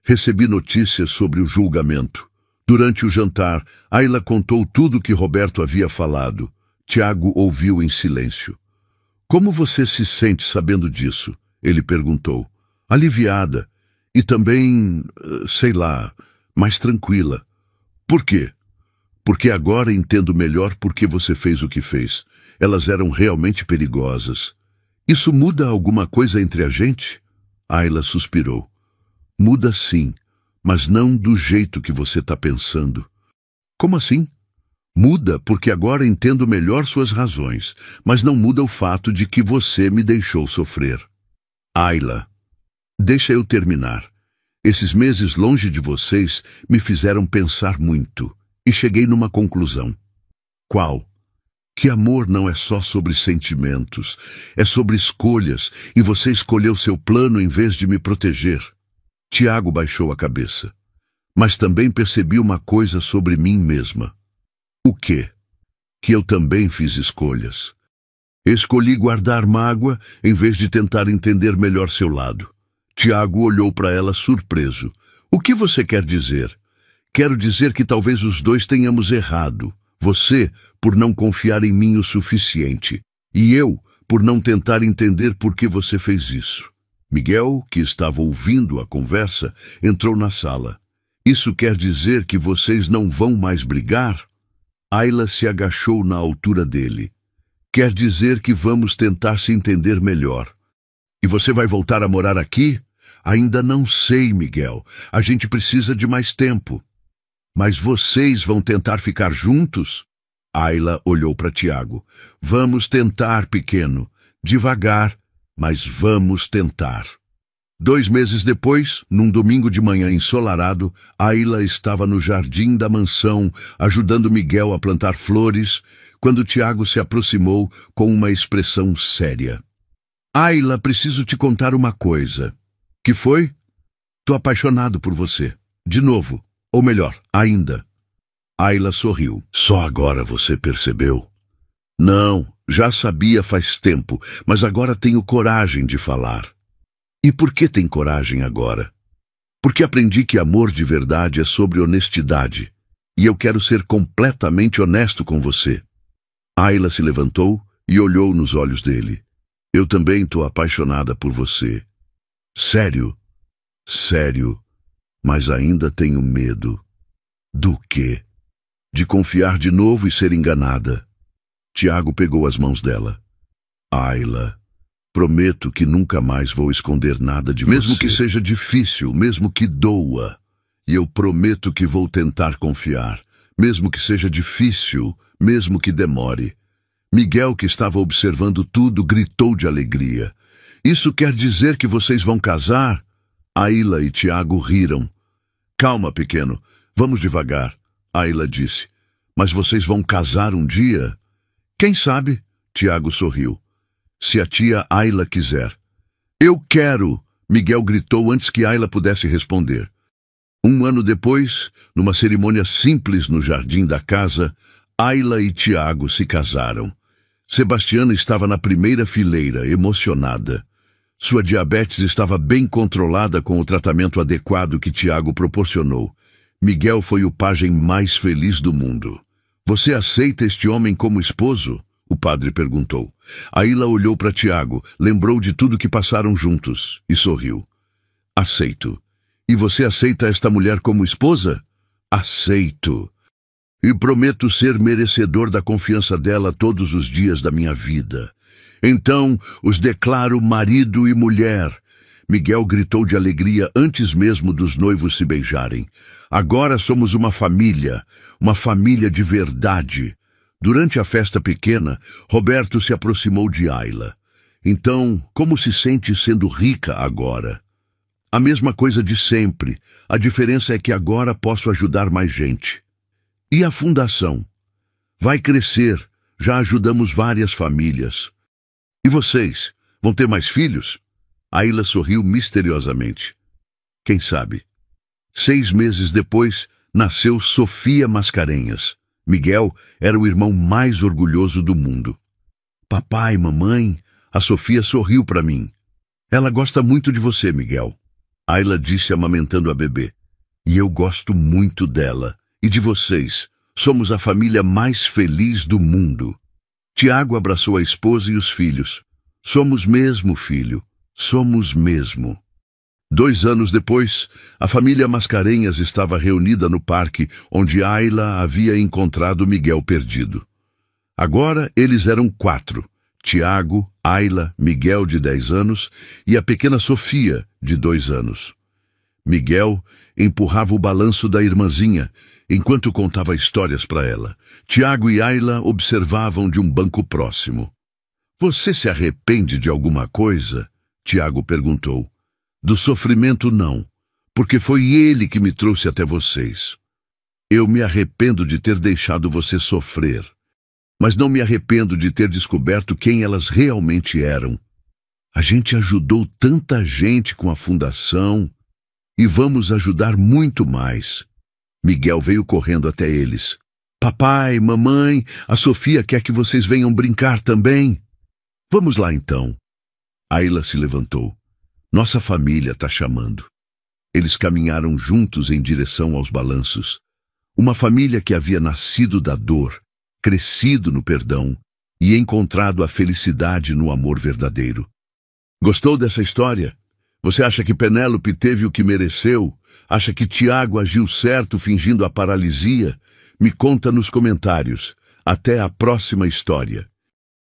Recebi notícias sobre o julgamento. Durante o jantar, Ayla contou tudo o que Roberto havia falado. Tiago ouviu em silêncio. Como você se sente sabendo disso? Ele perguntou. Aliviada. E também, sei lá, mais tranquila. Por quê? Porque agora entendo melhor por que você fez o que fez. Elas eram realmente perigosas. Isso muda alguma coisa entre a gente? Ayla suspirou. Muda sim, mas não do jeito que você está pensando. Como assim? Muda porque agora entendo melhor suas razões, mas não muda o fato de que você me deixou sofrer. Ayla, deixa eu terminar. Esses meses longe de vocês me fizeram pensar muito. E cheguei numa conclusão. Qual? Que amor não é só sobre sentimentos, é sobre escolhas, e você escolheu seu plano em vez de me proteger. Tiago baixou a cabeça. Mas também percebi uma coisa sobre mim mesma. O quê? Que eu também fiz escolhas. Escolhi guardar mágoa em vez de tentar entender melhor seu lado. Tiago olhou para ela surpreso. O que você quer dizer? Quero dizer que talvez os dois tenhamos errado. Você, por não confiar em mim o suficiente. E eu, por não tentar entender por que você fez isso. Miguel, que estava ouvindo a conversa, entrou na sala. Isso quer dizer que vocês não vão mais brigar? Ayla se agachou na altura dele. Quer dizer que vamos tentar se entender melhor. E você vai voltar a morar aqui? Ainda não sei, Miguel. A gente precisa de mais tempo. Mas vocês vão tentar ficar juntos? Ayla olhou para Tiago. Vamos tentar, pequeno. Devagar, mas vamos tentar. 2 meses depois, num domingo de manhã ensolarado, Ayla estava no jardim da mansão, ajudando Miguel a plantar flores, quando Tiago se aproximou com uma expressão séria. Ayla, preciso te contar uma coisa. Que foi? Tô apaixonado por você. De novo. Ou melhor, ainda. Ayla sorriu. Só agora você percebeu? Não, já sabia faz tempo, mas agora tenho coragem de falar. E por que tem coragem agora? Porque aprendi que amor de verdade é sobre honestidade. E eu quero ser completamente honesto com você. Ayla se levantou e olhou nos olhos dele. Eu também estou apaixonada por você. Sério? Sério. Mas ainda tenho medo. Do quê? De confiar de novo e ser enganada. Tiago pegou as mãos dela. Ayla, prometo que nunca mais vou esconder nada de você. Mesmo que seja difícil, mesmo que doa. E eu prometo que vou tentar confiar. Mesmo que seja difícil, mesmo que demore. Miguel, que estava observando tudo, gritou de alegria. Isso quer dizer que vocês vão casar? Ayla e Tiago riram. Calma, pequeno. Vamos devagar, Ayla disse. Mas vocês vão casar um dia? Quem sabe? Tiago sorriu. Se a tia Ayla quiser. Eu quero! Miguel gritou antes que Ayla pudesse responder. Um ano depois, numa cerimônia simples no jardim da casa, Ayla e Tiago se casaram. Sebastiana estava na primeira fileira, emocionada. Sua diabetes estava bem controlada com o tratamento adequado que Tiago proporcionou. Miguel foi o pajem mais feliz do mundo. Você aceita este homem como esposo? O padre perguntou. Ayla olhou para Tiago, lembrou de tudo que passaram juntos e sorriu. Aceito. E você aceita esta mulher como esposa? Aceito. E prometo ser merecedor da confiança dela todos os dias da minha vida. Então, os declaro marido e mulher. Miguel gritou de alegria antes mesmo dos noivos se beijarem. Agora somos uma família de verdade. Durante a festa pequena, Roberto se aproximou de Ayla. Então, como se sente sendo rica agora? A mesma coisa de sempre. A diferença é que agora posso ajudar mais gente. E a fundação? Vai crescer. Já ajudamos várias famílias. E vocês? Vão ter mais filhos? Ayla sorriu misteriosamente. Quem sabe? 6 meses depois, nasceu Sofia Mascarenhas. Miguel era o irmão mais orgulhoso do mundo. Papai, mamãe, a Sofia sorriu para mim. Ela gosta muito de você, Miguel. Ayla disse amamentando a bebê. E eu gosto muito dela. E de vocês. Somos a família mais feliz do mundo. Tiago abraçou a esposa e os filhos. Somos mesmo, filho. Somos mesmo. 2 anos depois, a família Mascarenhas estava reunida no parque onde Ayla havia encontrado Miguel perdido. Agora eles eram 4. Tiago, Ayla, Miguel, de 10 anos, e a pequena Sofia, de 2 anos. Miguel empurrava o balanço da irmãzinha, enquanto contava histórias para ela. Tiago e Ayla observavam de um banco próximo. Você se arrepende de alguma coisa? Tiago perguntou. Do sofrimento, não, porque foi ele que me trouxe até vocês. Eu me arrependo de ter deixado você sofrer, mas não me arrependo de ter descoberto quem elas realmente eram. A gente ajudou tanta gente com a fundação e vamos ajudar muito mais. Miguel veio correndo até eles. Papai, mamãe, a Sofia quer que vocês venham brincar também. Vamos lá então. Ayla se levantou. Nossa família está chamando. Eles caminharam juntos em direção aos balanços. Uma família que havia nascido da dor, crescido no perdão e encontrado a felicidade no amor verdadeiro. Gostou dessa história? Você acha que Penélope teve o que mereceu? Acha que Tiago agiu certo fingindo a paralisia? Me conta nos comentários. Até a próxima história.